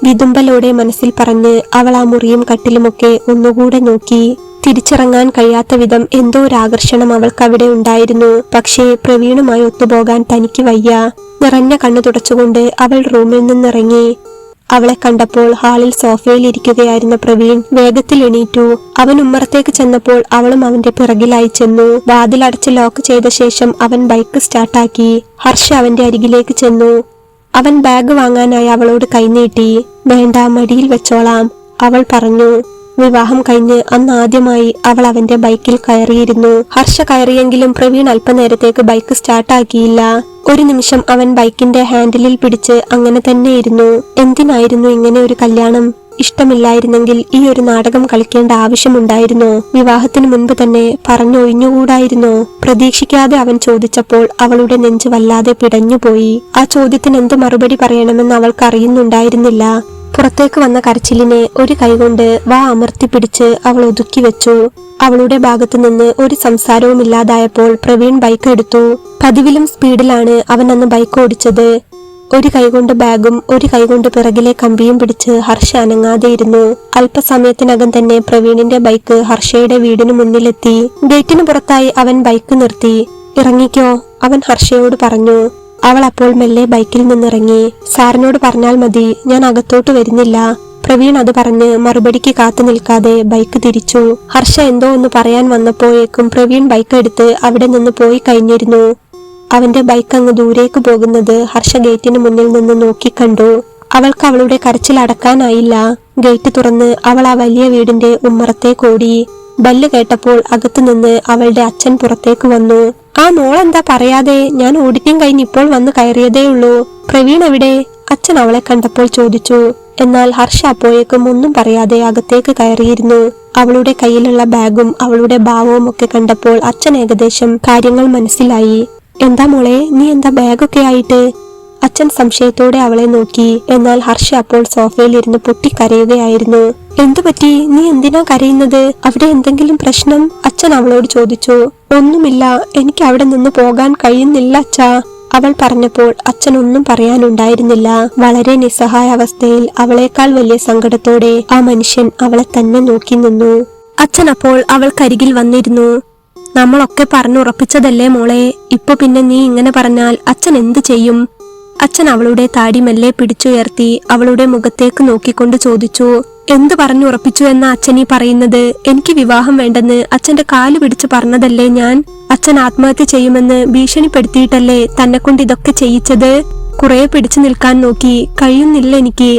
വിതുമ്പലോടെ മനസ്സിൽ പറഞ്ഞ് അവൾ ആ മുറിയും കട്ടിലുമൊക്കെ ഒന്നുകൂടെ നോക്കി. തിരിച്ചിറങ്ങാൻ കഴിയാത്ത വിധം എന്തോ ഒരു ആകർഷണം അവൾക്കവിടെ ഉണ്ടായിരുന്നു. പക്ഷേ പ്രവീണുമായി ഒത്തുപോകാൻ തനിക്ക് വയ്യ. നിറഞ്ഞ കണ്ണു തുടച്ചുകൊണ്ട് അവൾ റൂമിൽ നിന്നിറങ്ങി. അവളെ കണ്ടപ്പോൾ ഹാളിൽ സോഫയിൽ ഇരിക്കുകയായിരുന്ന പ്രവീൺ വേഗത്തിൽ എണീറ്റു. അവൻ ഉമ്മറത്തേക്ക് ചെന്നപ്പോൾ അവളും അവന്റെ പിറകിലായി ചെന്നു. വാതിലടച്ച് ലോക്ക് ചെയ്ത ശേഷം അവൻ ബൈക്ക് സ്റ്റാർട്ടാക്കി. ഹർഷ അവന്റെ അരികിലേക്ക് ചെന്നു. അവൻ ബാഗ് വാങ്ങാനായി അവളോട് കൈനീട്ടി. വേണ്ട, മടിയിൽ വെച്ചോളാം, അവൾ പറഞ്ഞു. വിവാഹം കഴിഞ്ഞ് അന്ന് ആദ്യമായി അവൾ അവന്റെ ബൈക്കിൽ കയറിയിരുന്നു. ഹർഷ കയറിയെങ്കിലും പ്രവീൺ അല്പനേരത്തേക്ക് ബൈക്ക് സ്റ്റാർട്ടാക്കിയില്ല. ഒരു നിമിഷം അവൻ ബൈക്കിന്റെ ഹാൻഡിലിൽ പിടിച്ച് അങ്ങനെ തന്നെ ഇരുന്നു. എന്തിനായിരുന്നു ഇങ്ങനെ ഒരു കല്യാണം? ഇഷ്ടമില്ലായിരുന്നെങ്കിൽ ഈ ഒരു നാടകം കളിക്കേണ്ട ആവശ്യമുണ്ടായിരുന്നോ? വിവാഹത്തിന് മുൻപ് തന്നെ പറഞ്ഞൊഴിഞ്ഞുകൂടായിരുന്നോ? പ്രതീക്ഷിക്കാതെ അവൻ ചോദിച്ചപ്പോൾ അവളുടെ നെഞ്ച് വല്ലാതെ പിടഞ്ഞുപോയി. ആ ചോദ്യത്തിന് എന്ത് മറുപടി പറയണമെന്ന് അവൾക്ക് അറിയുന്നുണ്ടായിരുന്നില്ല. പുറത്തേക്ക് വന്ന കരച്ചിലിനെ ഒരു കൈകൊണ്ട് വാ അമർത്തി പിടിച്ച് അവൾ ഒതുക്കി വെച്ചു. അവളുടെ ഭാഗത്തു നിന്ന് ഒരു സംസാരവും ഇല്ലാതായപ്പോൾ പ്രവീൺ ബൈക്ക് എടുത്തു. പതിവിലും സ്പീഡിലാണ് അവൻ അന്ന് ബൈക്ക് ഓടിച്ചത്. ഒരു കൈകൊണ്ട് ബാഗും ഒരു കൈകൊണ്ട് പിറകിലെ കമ്പിയും പിടിച്ച് ഹർഷ അനങ്ങാതെയിരുന്നു. അല്പസമയത്തിനകം തന്നെ പ്രവീണിന്റെ ബൈക്ക് ഹർഷയുടെ വീടിന് മുന്നിലെത്തി. ഗേറ്റിന് പുറത്തായി അവൻ ബൈക്ക് നിർത്തി. ഇറങ്ങിക്കോ, അവൻ ഹർഷയോട് പറഞ്ഞു. അവൾ അപ്പോൾ മെല്ലെ ബൈക്കിൽ നിന്നിറങ്ങി. സാറിനോട് പറഞ്ഞാൽ മതി, ഞാൻ അകത്തോട്ട് വരുന്നില്ല. പ്രവീൺ അത് പറഞ്ഞ് മറുപടിക്ക് കാത്തു നിൽക്കാതെ ബൈക്ക് തിരിച്ചു. ഹർഷ എന്തോ ഒന്ന് പറയാൻ വന്നപ്പോഴേക്കും പ്രവീൺ ബൈക്ക് എടുത്ത് അവിടെ നിന്ന് പോയി കഴിഞ്ഞിരുന്നു. അവന്റെ ബൈക്ക് അങ്ങ് ദൂരേക്ക് പോകുന്നത് ഹർഷ ഗേറ്റിന് മുന്നിൽ നിന്ന് നോക്കിക്കണ്ടു. അവൾക്ക് അവളുടെ കരച്ചിൽ അടക്കാനായില്ല. ഗേറ്റ് തുറന്ന് അവൾ ആ വലിയ വീടിന്റെ ഉമ്മറത്തേക്ക് ഓടി. ബെല്ല് കേട്ടപ്പോൾ അകത്തു നിന്ന് അവളുടെ അച്ഛൻ പുറത്തേക്ക് വന്നു. ആ മോളെന്താ പറയാതെ? ഞാൻ ഓഡിറ്റിംഗ് കഴിഞ്ഞ് ഇപ്പോൾ വന്ന് കയറിയതേ ഉള്ളൂ. പ്രവീൺ എവിടെ? അച്ഛൻ അവളെ കണ്ടപ്പോൾ ചോദിച്ചു. എന്നാൽ ഹർഷ അപ്പോഴേക്കും ഒന്നും പറയാതെ അകത്തേക്ക് കയറിയിരുന്നു. അവളുടെ കയ്യിലുള്ള ബാഗും അവളുടെ ഭാവവും ഒക്കെ കണ്ടപ്പോൾ അച്ഛൻ ഏകദേശം കാര്യങ്ങൾ മനസ്സിലായി. എന്താ മോളെ, നീ എന്താ ബാഗൊക്കെ ആയിട്ട്? അച്ഛൻ സംശയത്തോടെ അവളെ നോക്കി. എന്നാൽ ഹർഷ അപ്പോൾ സോഫയിൽ ഇരുന്ന് പൊട്ടിക്കരയുകയായിരുന്നു. എന്തു പറ്റി? നീ എന്തിനാ കരയുന്നത്? അവിടെ എന്തെങ്കിലും പ്രശ്നം? അച്ഛൻ അവളോട് ചോദിച്ചു. ഒന്നുമില്ല, എനിക്ക് അവിടെ നിന്ന് പോകാൻ കഴിയുന്നില്ല അച്ഛാ. അവൾ പറഞ്ഞപ്പോൾ അച്ഛൻ ഒന്നും പറയാനുണ്ടായിരുന്നില്ല. വളരെ നിസ്സഹായ അവസ്ഥയിൽ അവളേക്കാൾ വലിയ സങ്കടത്തോടെ ആ മനുഷ്യൻ അവളെ തന്നെ നോക്കി നിന്നു. അച്ഛൻ അപ്പോൾ അവൾക്കരികിൽ വന്നിരുന്നു. നമ്മളൊക്കെ പറഞ്ഞുറപ്പിച്ചതല്ലേ മോളെ, ഇപ്പൊ പിന്നെ നീ ഇങ്ങനെ പറഞ്ഞാൽ അച്ഛൻ എന്ത് ചെയ്യും? അച്ഛൻ അവളുടെ താടി മെല്ലെ പിടിച്ചുയർത്തി അവളുടെ മുഖത്തേക്ക് നോക്കിക്കൊണ്ട് ചോദിച്ചു. എന്ത് പറഞ്ഞുറപ്പിച്ചു എന്ന അച്ഛനീ പറയുന്നത്? എനിക്ക് വിവാഹം വേണ്ടെന്ന് അച്ഛന്റെ കാല് പിടിച്ചു പറഞ്ഞതല്ലേ ഞാൻ? അച്ഛൻ ആത്മഹത്യ ചെയ്യുമെന്ന് ഭീഷണിപ്പെടുത്തിയിട്ടല്ലേ തന്നെ കൊണ്ട് ഇതൊക്കെ ചെയ്യിച്ചത്? കുറെ പിടിച്ചു നിൽക്കാൻ നോക്കി, കഴിയുന്നില്ല എനിക്ക്.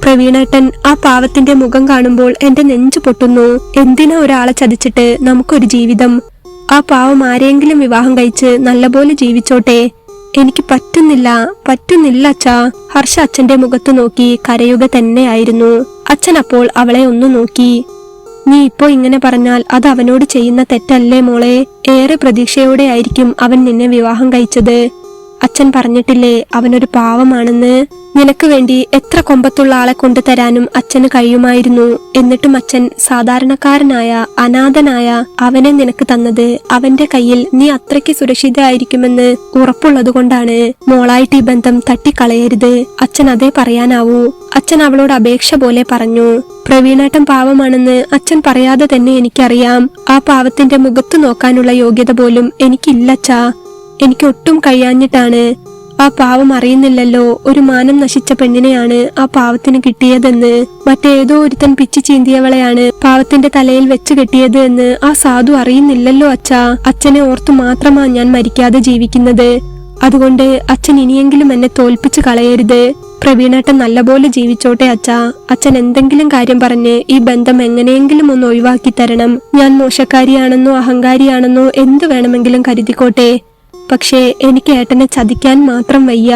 പ്രവീണേട്ടൻ, ആ പാവത്തിന്റെ മുഖം കാണുമ്പോൾ എന്റെ നെഞ്ചു പൊട്ടുന്നു. എന്തിനാ ഒരാളെ ചതിച്ചിട്ട് നമുക്കൊരു ജീവിതം? ആ പാവം ആരെങ്കിലും വിവാഹം കഴിച്ച് നല്ലപോലെ ജീവിച്ചോട്ടെ. എനിക്ക് പറ്റുന്നില്ല അച്ഛാ. ഹർഷ അച്ഛന്റെ മുഖത്ത് നോക്കി കരയുക തന്നെയായിരുന്നു. അച്ഛൻ അപ്പോൾ അവളെ ഒന്ന് നോക്കി. നീ ഇപ്പോ ഇങ്ങനെ പറഞ്ഞാൽ അത് അവനോട് ചെയ്യുന്ന തെറ്റല്ലേ മോളെ? ഏറെ പ്രതീക്ഷയോടെ ആയിരിക്കും അവൻ നിന്നെ വിവാഹം കഴിച്ചത്. അച്ഛൻ പറഞ്ഞിട്ടില്ലേ അവനൊരു പാവമാണെന്ന്? നിനക്ക് വേണ്ടി എത്ര കൊമ്പത്തുള്ള ആളെ കൊണ്ടുതരാനും അച്ഛന് കഴിയുമായിരുന്നു. എന്നിട്ടും അച്ഛൻ സാധാരണക്കാരനായ അനാഥനായ അവനെ നിനക്ക് തന്നത് അവന്റെ കയ്യിൽ നീ അത്രയ്ക്ക് സുരക്ഷിതയായിരിക്കുമെന്ന് ഉറപ്പുള്ളതുകൊണ്ടാണ്. മോളായിട്ട് ഈ ബന്ധം തട്ടിക്കളയരുത്. അച്ഛൻ അതേ പറയാനാവൂ. അച്ഛൻ അവളോട് അപേക്ഷ പോലെ പറഞ്ഞു. പ്രവീണേട്ടൻ പാവമാണെന്ന് അച്ഛൻ പറയാതെ തന്നെ എനിക്കറിയാം. ആ പാവത്തിന്റെ മുഖത്ത് നോക്കാനുള്ള യോഗ്യത പോലും എനിക്കില്ലച്ചാ. എനിക്ക് ഒട്ടും കഴിയാഞ്ഞിട്ടാണ്. ആ പാവം അറിയുന്നില്ലല്ലോ ഒരു മാനം നശിച്ച പെണ്ണിനെയാണ് ആ പാവത്തിന് കിട്ടിയതെന്ന്. മറ്റേതോ ഒരുത്തൻ പിച്ചു ചീന്തിയവളെയാണ് പാവത്തിന്റെ തലയിൽ വെച്ച് കെട്ടിയത് എന്ന് ആ സാധു അറിയുന്നില്ലല്ലോ അച്ഛാ. അച്ഛനെ ഓർത്തു മാത്രമാ ഞാൻ മരിക്കാതെ ജീവിക്കുന്നത്. അതുകൊണ്ട് അച്ഛൻ ഇനിയെങ്കിലും എന്നെ തോൽപ്പിച്ചു കളയരുത്. പ്രവീണേട്ടൻ നല്ലപോലെ ജീവിച്ചോട്ടെ അച്ഛാ. അച്ഛൻ എന്തെങ്കിലും കാര്യം പറഞ്ഞ് ഈ ബന്ധം എങ്ങനെയെങ്കിലും ഒന്ന് ഒഴിവാക്കി തരണം. ഞാൻ മോശക്കാരിയാണെന്നോ അഹങ്കാരിയാണെന്നോ എന്തു വേണമെങ്കിലും കരുതിക്കോട്ടെ. പക്ഷേ എനിക്ക് ഏട്ടനെ ചതിക്കാൻ മാത്രം വയ്യ.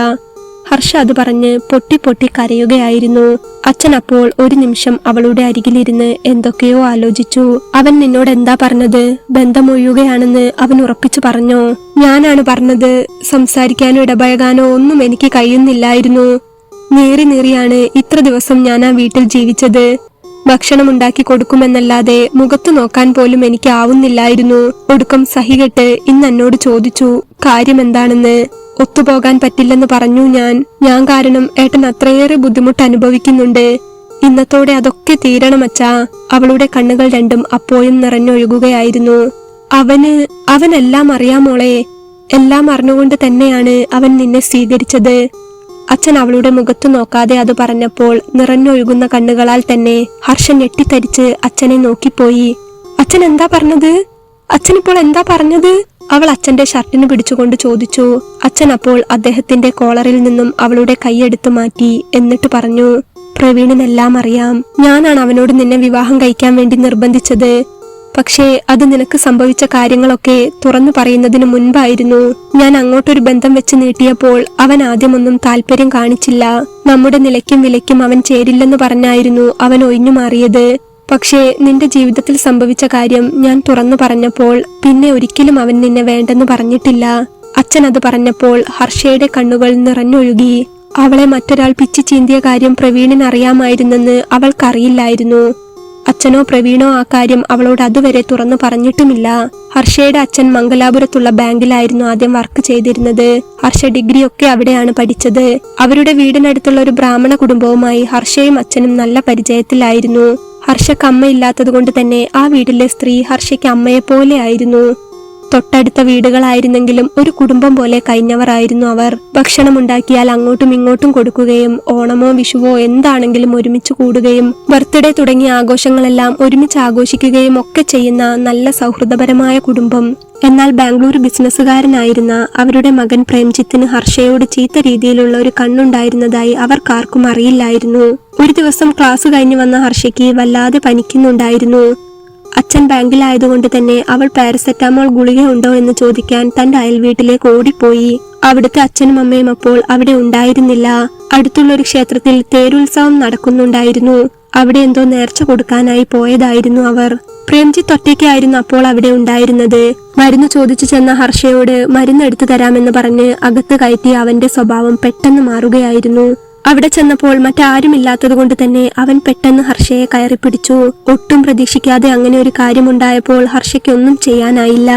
ഹർഷ അത് പറഞ്ഞ് പൊട്ടി പൊട്ടി കരയുകയായിരുന്നു. അച്ഛൻ അപ്പോൾ ഒരു നിമിഷം അവളുടെ അരികിലിരുന്ന് എന്തൊക്കെയോ ആലോചിച്ചു. അവൻ നിന്നോട് എന്താ പറഞ്ഞത്? ബന്ധമൊഴിയുകയാണെന്ന് അവൻ ഉറപ്പിച്ചു പറഞ്ഞോ? ഞാനാണ് പറഞ്ഞത്. സംസാരിക്കാനോ ഇടപഴകാനോ ഒന്നും എനിക്ക് കഴിയുന്നില്ലായിരുന്നു. നേറിയാണ് ഇത്ര ദിവസം ഞാൻ ആ വീട്ടിൽ ജീവിച്ചത്. ഭക്ഷണം ഉണ്ടാക്കി കൊടുക്കുമെന്നല്ലാതെ മുഖത്തു നോക്കാൻ പോലും എനിക്ക് ആവുന്നില്ലായിരുന്നു. ഒടുക്കം സഹികെട്ട് ഇന്ന് എന്നോട് ചോദിച്ചു കാര്യം എന്താണെന്ന്. ഒത്തുപോകാൻ പറ്റില്ലെന്ന് പറഞ്ഞു ഞാൻ കാരണം ഏട്ടൻ അത്രയേറെ ബുദ്ധിമുട്ട് അനുഭവിക്കുന്നുണ്ട്. ഇന്നത്തോടെ അതൊക്കെ തീരണമച്ചാ. അവളുടെ കണ്ണുകൾ രണ്ടും അപ്പോഴും നിറഞ്ഞൊഴുകുകയായിരുന്നു. അവനെല്ലാം അറിയാമോളെ. എല്ലാം അറിഞ്ഞുകൊണ്ട് തന്നെയാണ് അവൻ നിന്നെ സ്വീകരിച്ചത്. അച്ഛൻ അവളുടെ മുഖത്തു നോക്കാതെ അത് പറഞ്ഞപ്പോൾ നിറഞ്ഞൊഴുകുന്ന കണ്ണുകളാൽ തന്നെ ഹർഷൻ ഞെട്ടിത്തരിച്ച് അച്ഛനെ നോക്കിപ്പോയി. അച്ഛൻ എന്താ പറഞ്ഞത്? അച്ഛനിപ്പോൾ എന്താ പറഞ്ഞത്? അവൾ അച്ഛന്റെ ഷർട്ടിന് പിടിച്ചുകൊണ്ട് ചോദിച്ചു. അച്ഛൻ അപ്പോൾ അദ്ദേഹത്തിന്റെ കോളറിൽ നിന്നും അവളുടെ കൈയെടുത്തു മാറ്റി. എന്നിട്ട് പറഞ്ഞു, പ്രവീണിനെല്ലാം അറിയാം. ഞാനാണ് അവനോട് നിന്നെ വിവാഹം കഴിക്കാൻ വേണ്ടി നിർബന്ധിച്ചത്. പക്ഷേ അത് നിനക്ക് സംഭവിച്ച കാര്യങ്ങളൊക്കെ തുറന്നു പറയുന്നതിന് മുൻപായിരുന്നു. ഞാൻ അങ്ങോട്ടൊരു ബന്ധം വെച്ച് നീട്ടിയപ്പോൾ അവൻ ആദ്യമൊന്നും താല്പര്യം കാണിച്ചില്ല. നമ്മുടെ നിലയ്ക്കും വിലയ്ക്കും അവൻ ചേരില്ലെന്ന് പറഞ്ഞായിരുന്നു അവൻ ഒഴിഞ്ഞു മാറിയത്. പക്ഷേ നിന്റെ ജീവിതത്തിൽ സംഭവിച്ച കാര്യം ഞാൻ തുറന്നു പറഞ്ഞപ്പോൾ പിന്നെ ഒരിക്കലും അവൻ നിന്നെ വേണ്ടെന്ന് പറഞ്ഞിട്ടില്ല. അച്ഛൻ അത് പറഞ്ഞപ്പോൾ ഹർഷയുടെ കണ്ണുകൾ നിറഞ്ഞൊഴുകി. അവളെ മറ്റൊരാൾ പിച്ചി ചീന്തിയ കാര്യം പ്രവീണിന് അറിയാമായിരുന്നെന്ന് അവൾക്കറിയില്ലായിരുന്നു. അച്ഛനോ പ്രവീണോ ആ കാര്യം അവളോട് അതുവരെ തുറന്നു പറഞ്ഞിട്ടുമില്ല. ഹർഷയുടെ അച്ഛൻ മംഗലാപുരത്തുള്ള ബാങ്കിലായിരുന്നു ആദ്യം വർക്ക് ചെയ്തിരുന്നത്. ഹർഷ ഡിഗ്രി ഒക്കെ അവിടെയാണ് പഠിച്ചത്. അവരുടെ വീടിനടുത്തുള്ള ഒരു ബ്രാഹ്മണ കുടുംബവുമായി ഹർഷയും അച്ഛനും നല്ല പരിചയത്തിലായിരുന്നു. ഹർഷക്ക് അമ്മയില്ലാത്തത് കൊണ്ട് തന്നെ ആ വീട്ടിലെ സ്ത്രീ ഹർഷയ്ക്ക് അമ്മയെപ്പോലെ ആയിരുന്നു. തൊട്ടടുത്ത വീടുകളായിരുന്നെങ്കിലും ഒരു കുടുംബം പോലെ കഴിഞ്ഞവരായിരുന്നു അവർ. ഭക്ഷണം ഉണ്ടാക്കിയാൽ അങ്ങോട്ടും ഇങ്ങോട്ടും കൊടുക്കുകയും ഓണമോ വിഷുവോ എന്താണെങ്കിലും ഒരുമിച്ച് കൂടുകയും ബർത്ത്ഡേ തുടങ്ങിയ ആഘോഷങ്ങളെല്ലാം ഒരുമിച്ച് ആഘോഷിക്കുകയും ഒക്കെ ചെയ്യുന്ന നല്ല സൗഹൃദപരമായ കുടുംബം. എന്നാൽ ബാംഗ്ലൂർ ബിസിനസ്സുകാരനായിരുന്ന അവരുടെ മകൻ പ്രേംജിത്തിന് ഹർഷയോട് ചീത്ത രീതിയിലുള്ള ഒരു കണ്ണുണ്ടായിരുന്നതായി അവർക്കാർക്കും അറിയില്ലായിരുന്നു. ഒരു ദിവസം ക്ലാസ് കഴിഞ്ഞു വന്ന ഹർഷയ്ക്ക് വല്ലാതെ പനിക്കുന്നുണ്ടായിരുന്നു. അച്ഛൻ ബാങ്കിലായതുകൊണ്ട് തന്നെ അവൾ പാരസെറ്റാമോൾ ഗുളിക ഉണ്ടോ എന്ന് ചോദിക്കാൻ തന്റെ അയൽവീട്ടിലേക്ക് ഓടിപ്പോയി. അവിടുത്തെ അച്ഛനും അമ്മയും അപ്പോൾ അവിടെ ഉണ്ടായിരുന്നില്ല. അടുത്തുള്ളൊരു ക്ഷേത്രത്തിൽ തേരുത്സവം നടക്കുന്നുണ്ടായിരുന്നു. അവിടെ എന്തോ നേർച്ച കൊടുക്കാനായി പോയതായിരുന്നു അവർ. പ്രേംജിത്ത് ഒറ്റയ്ക്കായിരുന്നു അപ്പോൾ അവിടെ ഉണ്ടായിരുന്നത്. മരുന്ന് ചോദിച്ചു ചെന്ന ഹർഷയോട് മരുന്ന് എടുത്തു തരാമെന്ന് പറഞ്ഞ് അകത്ത് കയറ്റി അവന്റെ സ്വഭാവം പെട്ടെന്ന് മാറുകയായിരുന്നു. അവിടെ ചെന്നപ്പോൾ മറ്റാരുമില്ലാത്തത് കൊണ്ട് തന്നെ അവൻ പെട്ടെന്ന് ഹർഷയെ കയറി പിടിച്ചു. ഒട്ടും പ്രതീക്ഷിക്കാതെ അങ്ങനെ ഒരു കാര്യമുണ്ടായപ്പോൾ ഹർഷയ്ക്കൊന്നും ചെയ്യാനായില്ല.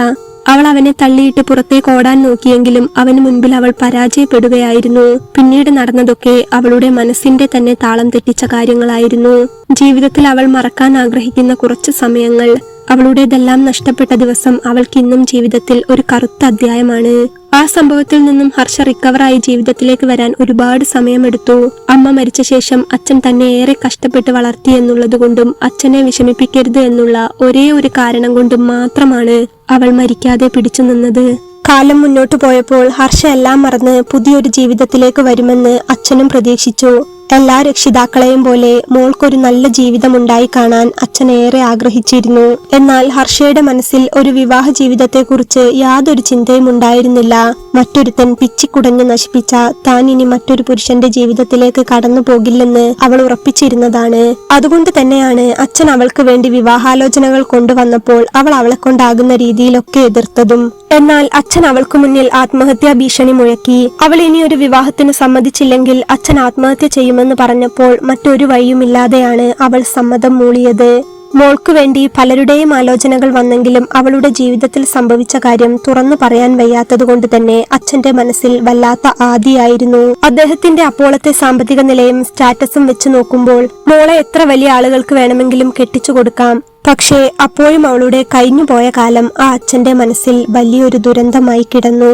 അവൾ അവനെ തള്ളിയിട്ട് പുറത്തേക്ക് ഓടാൻ നോക്കിയെങ്കിലും അവന് മുൻപിൽ അവൾ പരാജയപ്പെടുകയായിരുന്നു. പിന്നീട് നടന്നതൊക്കെ അവളുടെ മനസ്സിന്റെ തന്നെ താളം തെറ്റിച്ച കാര്യങ്ങളായിരുന്നു. ജീവിതത്തിൽ അവൾ മറക്കാൻ ആഗ്രഹിക്കുന്ന കുറച്ച് സമയങ്ങൾ. അവളുടേതെല്ലാം നഷ്ടപ്പെട്ട ദിവസം അവൾക്ക് ഇന്നും ജീവിതത്തിൽ ഒരു കറുത്ത അധ്യായമാണ്. ആ സംഭവത്തിൽ നിന്നും ഹർഷ റിക്കവറായി ജീവിതത്തിലേക്ക് വരാൻ ഒരുപാട് സമയമെടുത്തു. അമ്മ മരിച്ച ശേഷം അച്ഛൻ തന്നെ ഏറെ കഷ്ടപ്പെട്ട് വളർത്തി എന്നുള്ളതുകൊണ്ടും അച്ഛനെ വിഷമിപ്പിക്കരുത് എന്നുള്ള ഒരേ ഒരു കാരണം കൊണ്ടും മാത്രമാണ് അവൾ മരിക്കാതെ പിടിച്ചു നിന്നത്. കാലം മുന്നോട്ടു പോയപ്പോൾ ഹർഷ എല്ലാം മറന്ന് പുതിയൊരു ജീവിതത്തിലേക്ക് വരുമെന്ന് അച്ഛനും പ്രതീക്ഷിച്ചു. എല്ലാ രക്ഷിതാക്കളെയും പോലെ മോൾക്കൊരു നല്ല ജീവിതം ഉണ്ടായി കാണാൻ അച്ഛൻ ഏറെ ആഗ്രഹിച്ചിരുന്നു. എന്നാൽ ഹർഷയുടെ മനസ്സിൽ ഒരു വിവാഹ ജീവിതത്തെക്കുറിച്ച് യാതൊരു ചിന്തയും ഉണ്ടായിരുന്നില്ല. മറ്റൊരുത്തൻ പിച്ചിക്കുടഞ്ഞു നശിപ്പിച്ച താൻ ഇനി മറ്റൊരു പുരുഷന്റെ ജീവിതത്തിലേക്ക് കടന്നു പോകില്ലെന്ന് അവൾ ഉറപ്പിച്ചിരുന്നതാണ്. അതുകൊണ്ട് തന്നെയാണ് അച്ഛൻ അവൾക്ക് വേണ്ടി വിവാഹാലോചനകൾ കൊണ്ടുവന്നപ്പോൾ അവൾ അവളെ കൊണ്ടാകുന്ന രീതിയിലൊക്കെ എതിർത്തതും. എന്നാൽ അച്ഛൻ അവൾക്ക് മുന്നിൽ ആത്മഹത്യാ ഭീഷണി മുഴക്കി. അവൾ ഇനി ഒരു വിവാഹത്തിന് സമ്മതിച്ചില്ലെങ്കിൽ അച്ഛൻ ആത്മഹത്യ ചെയ്യുമെന്ന് പറഞ്ഞപ്പോൾ മറ്റൊരു വഴിയുമില്ലാതെയാണ് അവൾ സമ്മതം മൂളിയത്. മോൾക്ക് വേണ്ടി പലരുടെയും ആലോചനകൾ വന്നെങ്കിലും അവളുടെ ജീവിതത്തിൽ സംഭവിച്ച കാര്യം തുറന്നു പറയാൻ വയ്യാത്തതുകൊണ്ട് തന്നെ അച്ഛന്റെ മനസ്സിൽ വല്ലാത്ത ആദിയായിരുന്നു. അദ്ദേഹത്തിന്റെ അപ്പോഴത്തെ സാമ്പത്തിക നിലയും സ്റ്റാറ്റസും വെച്ച് നോക്കുമ്പോൾ മോളെ എത്ര വലിയ ആളുകൾക്ക് വേണമെങ്കിലും കെട്ടിച്ചു കൊടുക്കാം. പക്ഷേ അപ്പോഴും അവളുടെ കഴിഞ്ഞുപോയ കാലം ആ അച്ഛന്റെ മനസ്സിൽ വലിയൊരു ദുരന്തമായി കിടന്നു.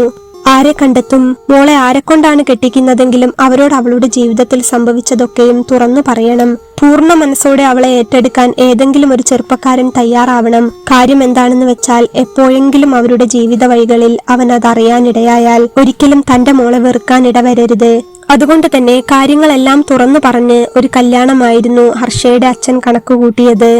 ആരെ കണ്ടെത്തും? മോളെ ആരെക്കൊണ്ടാണ് കെട്ടിക്കുന്നതെങ്കിലും അവരോട് അവളുടെ ജീവിതത്തിൽ സംഭവിച്ചതൊക്കെയും തുറന്നു പറയണം. പൂർണ്ണ മനസ്സോടെ അവളെ ഏറ്റെടുക്കാൻ ഏതെങ്കിലും ഒരു ചെറുപ്പക്കാരൻ തയ്യാറാവണം. കാര്യം എന്താണെന്ന് വെച്ചാൽ എപ്പോഴെങ്കിലും അവരുടെ ജീവിത വഴികളിൽ അവൻ അതറിയാനിടയായാൽ ഒരിക്കലും തന്റെ മോളെ വെറുക്കാൻ ഇടവരരുത്. അതുകൊണ്ട് തന്നെ കാര്യങ്ങളെല്ലാം തുറന്നു പറഞ്ഞ് ഒരു കല്യാണമായിരുന്നു ഹർഷയുടെ അച്ഛൻ കണക്കുകൂട്ടിയത്.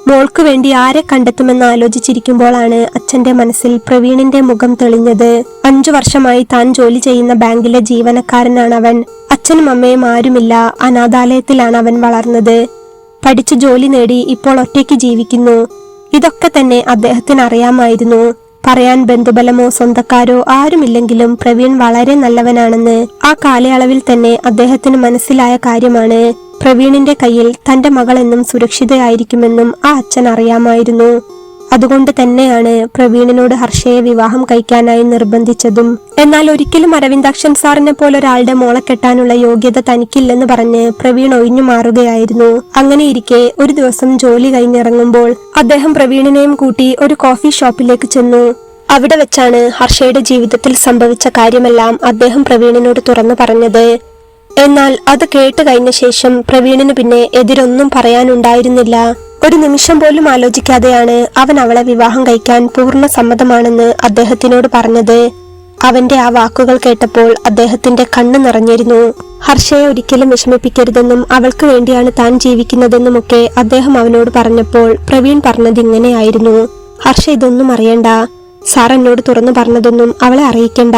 മോൾക്ക് വേണ്ടി ആരെ കണ്ടെത്തുമെന്ന് ആലോചിച്ചിരിക്കുമ്പോഴാണ് അച്ഛന്റെ മനസ്സിൽ പ്രവീണിന്റെ മുഖം തെളിഞ്ഞത്. 5 വർഷമായി താൻ ജോലി ചെയ്യുന്ന ബാങ്കിലെ ജീവനക്കാരനാണ് അവൻ. അച്ഛനും അമ്മയും ആരുമില്ല. അനാഥാലയത്തിലാണ് അവൻ വളർന്നത്. പഠിച്ചു ജോലി നേടി ഇപ്പോൾ ഒറ്റയ്ക്ക് ജീവിക്കുന്നു. ഇതൊക്കെ തന്നെ അദ്ദേഹത്തിന് അറിയാമായിരുന്നു. പറയാൻ ബന്ധുബലമോ സ്വന്തക്കാരോ ആരുമില്ലെങ്കിലും പ്രവീൺ വളരെ നല്ലവനാണെന്ന് ആ കാലയളവിൽ തന്നെ അദ്ദേഹത്തിന് മനസ്സിലായ കാര്യമാണ്. പ്രവീണിന്റെ കയ്യിൽ തന്റെ മകൾ എന്നും സുരക്ഷിതയായിരിക്കുമെന്നും ആ അച്ഛൻ അറിയാമായിരുന്നു. അതുകൊണ്ട് തന്നെയാണ് പ്രവീണിനോട് ഹർഷയെ വിവാഹം കഴിക്കാനായി നിർബന്ധിച്ചതും. എന്നാൽ ഒരിക്കലും അരവിന്ദാക്ഷൻ സാറിനെ പോലെ ഒരാളുടെ മോളെ കെട്ടാനുള്ള യോഗ്യത തനിക്കില്ലെന്ന് പറഞ്ഞ് പ്രവീൺ ഒഴിഞ്ഞു മാറുകയായിരുന്നു. അങ്ങനെയിരിക്കെ ഒരു ദിവസം ജോലി കഴിഞ്ഞിറങ്ങുമ്പോൾ അദ്ദേഹം പ്രവീണിനെയും കൂട്ടി ഒരു കോഫി ഷോപ്പിലേക്ക് ചെന്നു. അവിടെ വെച്ചാണ് ഹർഷയുടെ ജീവിതത്തിൽ സംഭവിച്ച കാര്യമെല്ലാം അദ്ദേഹം പ്രവീണിനോട് തുറന്നു പറഞ്ഞത്. എന്നാൽ അത് കേട്ട് കഴിഞ്ഞ ശേഷം പ്രവീണിന് പിന്നെ എതിരൊന്നും പറയാനുണ്ടായിരുന്നില്ല. ഒരു നിമിഷം പോലും ആലോചിക്കാതെയാണ് അവൻ അവളെ വിവാഹം കഴിക്കാൻ പൂർണ്ണ സമ്മതമാണെന്ന് അദ്ദേഹത്തിനോട് പറഞ്ഞത്. അവന്റെ ആ വാക്കുകൾ കേട്ടപ്പോൾ അദ്ദേഹത്തിന്റെ കണ്ണ് നിറഞ്ഞിരുന്നു. ഹർഷയെ ഒരിക്കലും വിഷമിപ്പിക്കരുതെന്നും അവൾക്ക് വേണ്ടിയാണ് താൻ ജീവിക്കുന്നതെന്നുമൊക്കെ അദ്ദേഹം അവനോട് പറഞ്ഞപ്പോൾ പ്രവീൺ പറഞ്ഞത് ഇങ്ങനെയായിരുന്നു: ഹർഷ ഇതൊന്നും അറിയണ്ട. സാർ എന്നോട് തുറന്നു പറഞ്ഞതൊന്നും അവളെ അറിയിക്കണ്ട.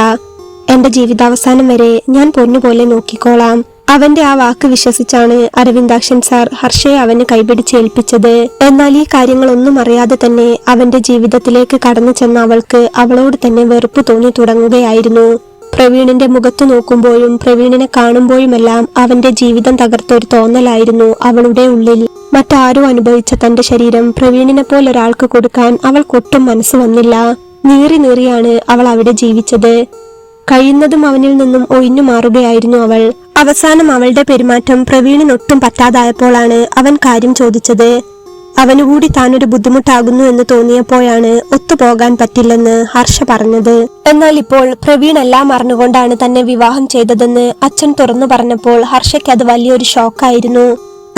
എന്റെ ജീവിതാവസാനം വരെ ഞാൻ പൊന്നുപോലെ നോക്കിക്കോളാം. അവന്റെ ആ വാക്ക് വിശ്വസിച്ചാണ് അരവിന്ദാക്ഷൻ സാർ ഹർഷയെ അവന് കൈപിടിച്ചേൽപ്പിച്ചത്. എന്നാൽ ഈ കാര്യങ്ങളൊന്നും അറിയാതെ തന്നെ അവന്റെ ജീവിതത്തിലേക്ക് കടന്നു ചെന്ന അവൾക്ക് അവളോട് തന്നെ വെറുപ്പ് തോന്നി തുടങ്ങുകയായിരുന്നു. പ്രവീണിന്റെ മുഖത്തു നോക്കുമ്പോഴും പ്രവീണിനെ കാണുമ്പോഴുമെല്ലാം അവന്റെ ജീവിതം തകർത്തൊരു തോന്നലായിരുന്നു അവളുടെ ഉള്ളിൽ. മറ്റാരും അനുഭവിച്ച തന്റെ ശരീരം പ്രവീണിനെ പോലൊരാൾക്ക് കൊടുക്കാൻ അവൾക്കൊട്ടും മനസ്സ് വന്നില്ല. നീറി നീറിയാണ് അവൾ അവിടെ ജീവിച്ചത്. കഴിയുന്നതും അവനിൽ നിന്നും ഒഴിഞ്ഞു മാറുകയായിരുന്നു അവൾ. അവസാനം അവളുടെ പെരുമാറ്റം പ്രവീണിനൊട്ടും പറ്റാതായപ്പോഴാണ് അവൻ കാര്യം ചോദിച്ചത്. അവനുകൂടി താനൊരു ബുദ്ധിമുട്ടാകുന്നു എന്ന് തോന്നിയപ്പോഴാണ് ഒത്തുപോകാൻ പറ്റില്ലെന്ന് ഹർഷ പറഞ്ഞത്. എന്നാൽ ഇപ്പോൾ പ്രവീൺ എല്ലാം അറിഞ്ഞുകൊണ്ടാണ് തന്നെ വിവാഹം ചെയ്തതെന്ന് അച്ഛൻ തുറന്നു പറഞ്ഞപ്പോൾ ഹർഷയ്ക്ക് അത് വലിയൊരു ഷോക്കായിരുന്നു.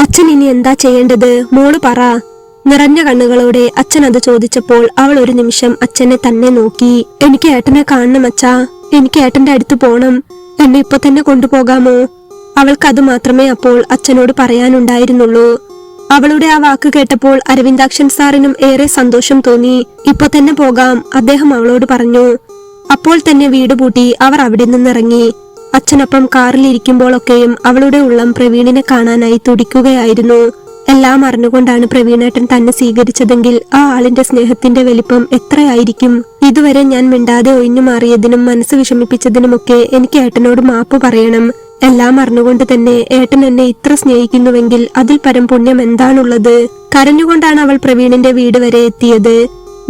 അച്ഛൻ ഇനി എന്താ ചെയ്യേണ്ടത്, മോള് പറ. നിറഞ്ഞ കണ്ണുകളോടെ അച്ഛൻ അത് ചോദിച്ചപ്പോൾ അവൾ ഒരു നിമിഷം അച്ഛനെ തന്നെ നോക്കി. എനിക്ക് ഏട്ടനെ കാണണം അച്ഛാ, എനിക്ക് ഏട്ടന്റെ അടുത്ത് പോണം, എന്നെ ഇപ്പൊ തന്നെ കൊണ്ടുപോകാമോ? അവൾക്കത് മാത്രമേ അപ്പോൾ അച്ഛനോട് പറയാനുണ്ടായിരുന്നുള്ളൂ. അവളുടെ ആ വാക്ക് കേട്ടപ്പോൾ അരവിന്ദാക്ഷൻ സാറിനും ഏറെ സന്തോഷം തോന്നി. ഇപ്പൊ തന്നെ പോകാം, അദ്ദേഹം അവളോട് പറഞ്ഞു. അപ്പോൾ തന്നെ വീട് പൂട്ടി അവർ അവിടെ നിന്നിറങ്ങി. അച്ഛനൊപ്പം കാറിലിരിക്കുമ്പോഴൊക്കെയും അവളുടെ ഉള്ളം പ്രവീണിനെ കാണാനായി തുടിക്കുകയായിരുന്നു. എല്ലാം അറിഞ്ഞുകൊണ്ടാണ് പ്രവീണേട്ടൻ തന്നെ സ്വീകരിച്ചതെങ്കിൽ ആ ആളിന്റെ സ്നേഹത്തിന്റെ വലിപ്പം എത്രയായിരിക്കും. ഇതുവരെ ഞാൻ മിണ്ടാതെ ഒഴിഞ്ഞു മാറിയതിനും മനസ്സ് വിഷമിപ്പിച്ചതിനുമൊക്കെ എനിക്ക് ഏട്ടനോട് മാപ്പ് പറയണം. എല്ലാം അറിഞ്ഞുകൊണ്ട് തന്നെ ഏട്ടൻ എന്നെ ഇത്ര സ്നേഹിക്കുന്നുവെങ്കിൽ അതിൽ പരം പുണ്യം എന്താണുള്ളത്? കരഞ്ഞുകൊണ്ടാണ് അവൾ പ്രവീണിന്റെ വീട് വരെ എത്തിയത്.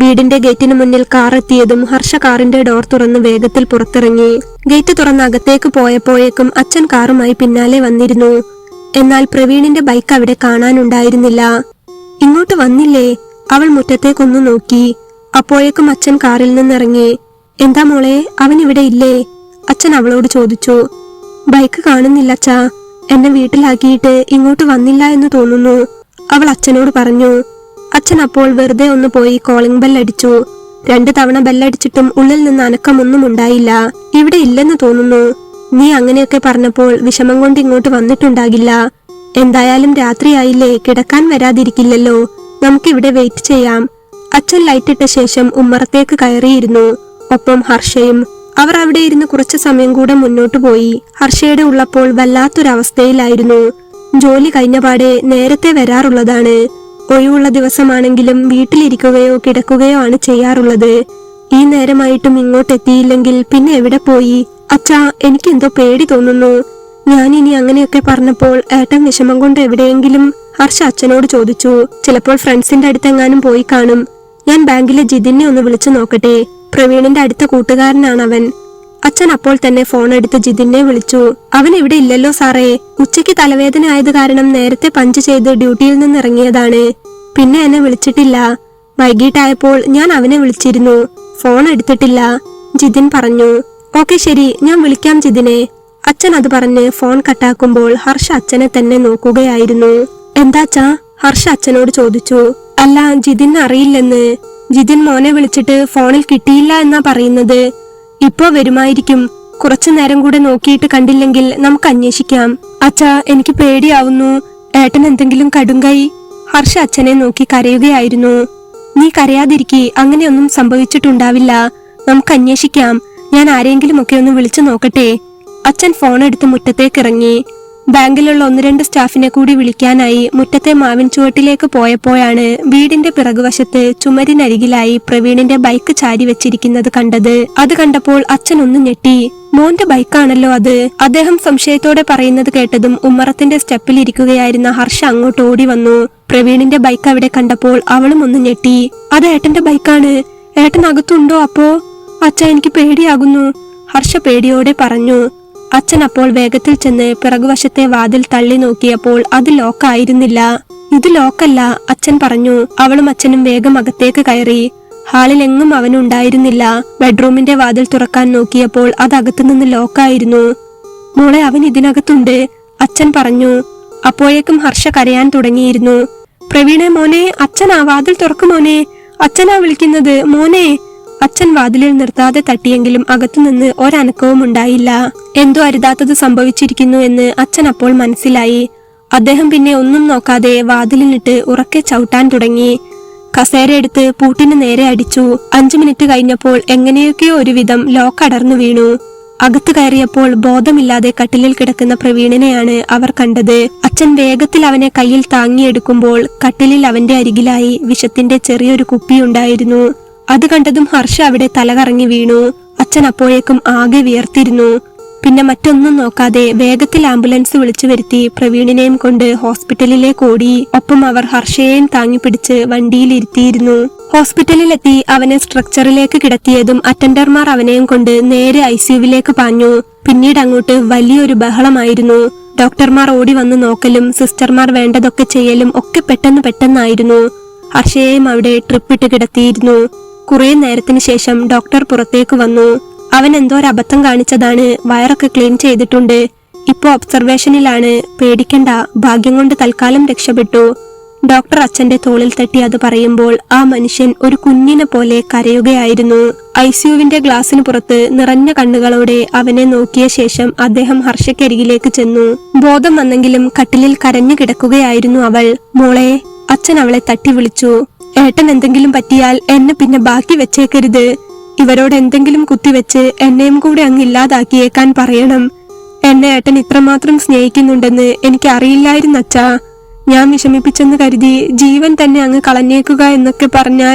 വീടിന്റെ ഗേറ്റിന് മുന്നിൽ കാർ എത്തിയതും ഹർഷ കാറിന്റെ ഡോർ തുറന്ന് വേഗത്തിൽ പുറത്തിറങ്ങി. ഗേറ്റ് തുറന്ന് അകത്തേക്ക് പോയപ്പോഴേക്കും അച്ഛൻ കാറുമായി പിന്നാലെ വന്നിരുന്നു. എന്നാൽ പ്രവീണിന്റെ ബൈക്ക് അവിടെ കാണാനുണ്ടായിരുന്നില്ല. ഇങ്ങോട്ട് വന്നില്ലേ? അവൾ മുറ്റത്തേക്കൊന്നു നോക്കി. അപ്പോഴേക്കും അച്ഛൻ കാറിൽ നിന്നിറങ്ങി. എന്താ മോളെ, അവൻ ഇവിടെ ഇല്ലേ? അച്ഛൻ അവളോട് ചോദിച്ചു. ബൈക്ക് കാണുന്നില്ല അച്ഛാ, എന്നെ വീട്ടിലാക്കിയിട്ട് ഇങ്ങോട്ട് വന്നില്ല എന്ന് തോന്നുന്നു, അവൾ അച്ഛനോട് പറഞ്ഞു. അച്ഛൻ അപ്പോൾ വെറുതെ ഒന്ന് പോയി കോളിംഗ് ബെല്ലടിച്ചു. 2 തവണ ബെല്ലടിച്ചിട്ടും ഉള്ളിൽ നിന്ന് അനക്കമൊന്നും ഉണ്ടായില്ല. ഇവിടെ ഇല്ലെന്ന് തോന്നുന്നു. നീ അങ്ങനെയൊക്കെ പറഞ്ഞപ്പോൾ വിഷമം കൊണ്ട് ഇങ്ങോട്ട് വന്നിട്ടുണ്ടാകില്ല. എന്തായാലും രാത്രിയായില്ലേ, കിടക്കാൻ വരാതിരിക്കില്ലല്ലോ, നമുക്കിവിടെ വെയിറ്റ് ചെയ്യാം. അച്ഛൻ ലൈറ്റിട്ട ശേഷം ഉമ്മറത്തേക്ക് കയറിയിരുന്നു. ഒപ്പം ഹർഷയും. അവർ അവിടെ ഇരുന്ന് കുറച്ചു സമയം കൂടെ മുന്നോട്ടു പോയി. ഹർഷയുടെ ഉള്ളപ്പോൾ വല്ലാത്തൊരവസ്ഥയിലായിരുന്നു. ജോലി കഴിഞ്ഞപാടെ നേരത്തെ വരാറുള്ളതാണ്. ഒഴിവുള്ള ദിവസമാണെങ്കിലും വീട്ടിലിരിക്കുകയോ കിടക്കുകയോ ആണ് ചെയ്യാറുള്ളത്. ഈ നേരമായിട്ടും ഇങ്ങോട്ടെത്തിയില്ലെങ്കിൽ പിന്നെ എവിടെ പോയി? അച്ഛാ, എനിക്കെന്തോ പേടി തോന്നുന്നു. ഞാൻ ഇനി അങ്ങനെയൊക്കെ പറഞ്ഞപ്പോൾ ഏട്ടൻ വിഷമം കൊണ്ട് എവിടെയെങ്കിലും? ഹർഷ അച്ഛനോട് ചോദിച്ചു. ചിലപ്പോൾ ഫ്രണ്ട്സിന്റെ അടുത്തെങ്ങാനും പോയി കാണും. ഞാൻ ബാങ്കിലെ ജിതിനെ ഒന്ന് വിളിച്ചു നോക്കട്ടെ, പ്രവീണിന്റെ അടുത്ത കൂട്ടുകാരനാണ് അവൻ. അച്ഛൻ അപ്പോൾ തന്നെ ഫോൺ എടുത്ത് ജിതിനെ വിളിച്ചു. അവൻ ഇവിടെ ഇല്ലല്ലോ സാറേ, ഉച്ചയ്ക്ക് തലവേദന ആയത് കാരണം നേരത്തെ പഞ്ച് ചെയ്ത് ഡ്യൂട്ടിയിൽ നിന്ന് ഇറങ്ങിയതാണ്. പിന്നെ എന്നെ വിളിച്ചിട്ടില്ല. വൈകിട്ടായപ്പോൾ ഞാൻ അവനെ വിളിച്ചിരുന്നു, ഫോൺ എടുത്തിട്ടില്ല, ജിതിൻ പറഞ്ഞു. ഓക്കെ ശരി, ഞാൻ വിളിക്കാം ജിതിനെ. അച്ഛൻ അത് പറഞ്ഞ് ഫോൺ കട്ടാക്കുമ്പോൾ ഹർഷ അച്ഛനെ തന്നെ നോക്കുകയായിരുന്നു. എന്താച്ചാ? ഹർഷ അച്ഛനോട് ചോദിച്ചു. അല്ല, ജിതിന് അറിയില്ലെന്ന്. ജിതിൻ മോനെ വിളിച്ചിട്ട് ഫോണിൽ കിട്ടിയില്ല എന്നാ പറയുന്നത്. ഇപ്പോ വരുമായിരിക്കും. കുറച്ചു നേരം കൂടെ നോക്കിയിട്ട് കണ്ടില്ലെങ്കിൽ നമുക്ക് അന്വേഷിക്കാം. അച്ഛാ, എനിക്ക് പേടിയാവുന്നു. ഏട്ടൻ എന്തെങ്കിലും കടുങ്കൈ? ഹർഷ അച്ഛനെ നോക്കി കരയുകയായിരുന്നു. നീ കരയാതിരിക്കെ, അങ്ങനെയൊന്നും സംഭവിച്ചിട്ടുണ്ടാവില്ല. നമുക്ക് അന്വേഷിക്കാം. ഞാൻ ആരെങ്കിലും ഒക്കെ ഒന്ന് വിളിച്ചു നോക്കട്ടെ. അച്ഛൻ ഫോൺ എടുത്ത് മുറ്റത്തേക്ക് ഇറങ്ങി. ബാങ്കിലുള്ള 1-2 സ്റ്റാഫിനെ കൂടി വിളിക്കാനായി മുറ്റത്തെ മാവിൻ ചുവട്ടിലേക്ക് പോയപ്പോഴാണ് വീടിന്റെ പിറകുവശത്ത് ചുമരിനരികിലായി പ്രവീണിന്റെ ബൈക്ക് ചാരി വെച്ചിരിക്കുന്നത് കണ്ടത്. അത് കണ്ടപ്പോൾ അച്ഛൻ ഒന്ന് ഞെട്ടി. മോന്റെ ബൈക്കാണല്ലോ അത്. അദ്ദേഹം സംശയത്തോടെ പറയുന്നത് കേട്ടതും ഉമ്മറത്തിന്റെ സ്റ്റെപ്പിൽ ഇരിക്കുകയായിരുന്ന ഹർഷ അങ്ങോട്ട് ഓടി വന്നു. പ്രവീണിന്റെ ബൈക്ക് അവിടെ കണ്ടപ്പോൾ അവളും ഒന്ന് ഞെട്ടി. അത് ഏട്ടന്റെ ബൈക്കാണ്. ഏട്ടൻ അകത്തുണ്ടോ അപ്പോ? അച്ഛ, എനിക്ക് പേടിയാകുന്നു, ഹർഷ പേടിയോടെ പറഞ്ഞു. അച്ഛൻ അപ്പോൾ വേഗത്തിൽ ചെന്ന് പിറകുവശത്തെ വാതിൽ തള്ളി നോക്കിയപ്പോൾ അത് ലോക്കായിരുന്നില്ല. ഇത് ലോക്കല്ല, അച്ഛൻ പറഞ്ഞു. അവളും അച്ഛനും വേഗം അകത്തേക്ക് കയറി. ഹാളിലെങ്ങും അവനുണ്ടായിരുന്നില്ല. ബെഡ്റൂമിന്റെ വാതിൽ തുറക്കാൻ നോക്കിയപ്പോൾ അത് അകത്തുനിന്ന് ലോക്കായിരുന്നു. മോളെ, അവൻ ഇതിനകത്തുണ്ട്, അച്ഛൻ പറഞ്ഞു. അപ്പോഴേക്കും ഹർഷ കരയാൻ തുടങ്ങിയിരുന്നു. പ്രവീണെ മോനെ, അച്ഛനാ, വാതിൽ തുറക്കു മോനെ, അച്ഛനാ വിളിക്കുന്നത്, മോനെ. അച്ഛൻ വാതിലിൽ നിർത്താതെ തട്ടിയെങ്കിലും അകത്തുനിന്ന് ഒരനക്കവും ഉണ്ടായില്ല. എന്തോ അരുതാത്തത് സംഭവിച്ചിരിക്കുന്നു എന്ന് അച്ഛൻ അപ്പോൾ മനസ്സിലായി. അദ്ദേഹം പിന്നെ ഒന്നും നോക്കാതെ വാതിലിനിട്ട് ഉറക്കെ ചവിട്ടാൻ തുടങ്ങി. കസേര എടുത്ത് പൂട്ടിന് നേരെ അടിച്ചു. 5 മിനിറ്റ് കഴിഞ്ഞപ്പോൾ എങ്ങനെയൊക്കെയോ ഒരുവിധം ലോക്ക് അടർന്നു വീണു. അകത്ത് കയറിയപ്പോൾ ബോധമില്ലാതെ കട്ടിലിൽ കിടക്കുന്ന പ്രവീണിനെയാണ് അവർ കണ്ടത്. അച്ഛൻ വേഗത്തിൽ അവനെ കയ്യിൽ താങ്ങിയെടുക്കുമ്പോൾ കട്ടിലിൽ അവന്റെ അരികിലായി വിഷത്തിന്റെ ചെറിയൊരു കുപ്പിയുണ്ടായിരുന്നു. അത് കണ്ടതും ഹർഷ അവിടെ തലകറങ്ങി വീണു. അച്ഛൻ അച്ഛൻ അപ്പോഴേക്കും ആകെ വിയർത്തിരുന്നു. പിന്നെ മറ്റൊന്നും നോക്കാതെ വേഗത്തിൽ ആംബുലൻസ് വിളിച്ചു വരുത്തി പ്രവീണിനെയും കൊണ്ട് ഹോസ്പിറ്റലിലേക്ക് ഓടി. ഒപ്പം അവർ ഹർഷയെയും താങ്ങിപ്പിടിച്ച് വണ്ടിയിലിരുത്തിയിരുന്നു. ഹോസ്പിറ്റലിലെത്തി അവനെ സ്ട്രക്ചറിലേക്ക് കിടത്തിയതും അറ്റൻഡർമാർ അവനെയും കൊണ്ട് നേരെ ICUവിലേക്ക് പാഞ്ഞു. പിന്നീട് അങ്ങോട്ട് വലിയൊരു ബഹളമായിരുന്നു. ഡോക്ടർമാർ ഓടി വന്ന് നോക്കലും സിസ്റ്റർമാർ വേണ്ടതൊക്കെ ചെയ്യലും ഒക്കെ പെട്ടെന്നായിരുന്നു. ഹർഷയെയും അവിടെ ട്രിപ്പിട്ട് കിടത്തിയിരുന്നു. കുറെ നേരത്തിന് ശേഷം ഡോക്ടർ പുറത്തേക്ക് വന്നു. അവൻ എന്തോ ഒരു അബദ്ധം കാണിച്ചതാണ്. വയറൊക്കെ ക്ലീൻ ചെയ്തിട്ടുണ്ട്. ഇപ്പോ ഒബ്സർവേഷനിലാണ്. പേടിക്കണ്ട, ഭാഗ്യം കൊണ്ട് തൽക്കാലം രക്ഷപ്പെട്ടു. ഡോക്ടർ അച്ഛന്റെ തോളിൽ തട്ടി അത് പറയുമ്പോൾ ആ മനുഷ്യൻ ഒരു കുഞ്ഞിനെ പോലെ കരയുകയായിരുന്നു. ICUവിന്റെ ഗ്ലാസിന് പുറത്ത് നിറഞ്ഞ കണ്ണുകളോടെ അവനെ നോക്കിയ ശേഷം അദ്ദേഹം ഹർഷയ്ക്കരികിലേക്ക് ചെന്നു. ബോധം വന്നെങ്കിലും കട്ടിലിൽ കരഞ്ഞു കിടക്കുകയായിരുന്നു അവൾ. മോളെ, അച്ഛൻ അവളെ തട്ടി വിളിച്ചു. ഏട്ടൻ എന്തെങ്കിലും പറ്റിയാൽ എന്നെ പിന്നെ ബാക്കി വെച്ചേക്കരുത്. ഇവരോട് എന്തെങ്കിലും കുത്തിവെച്ച് എന്നെയും കൂടെ അങ്ങ് ഇല്ലാതാക്കിയേക്കാൻ പറയണം. എന്നെ ഏട്ടൻ ഇത്രമാത്രം സ്നേഹിക്കുന്നുണ്ടെന്ന് എനിക്ക് അറിയില്ലായിരുന്നു അച്ഛാ. ഞാൻ വിഷമിപ്പിച്ചെന്ന് കരുതി ജീവൻ തന്നെ അങ്ങ് കളഞ്ഞേക്കുക എന്നൊക്കെ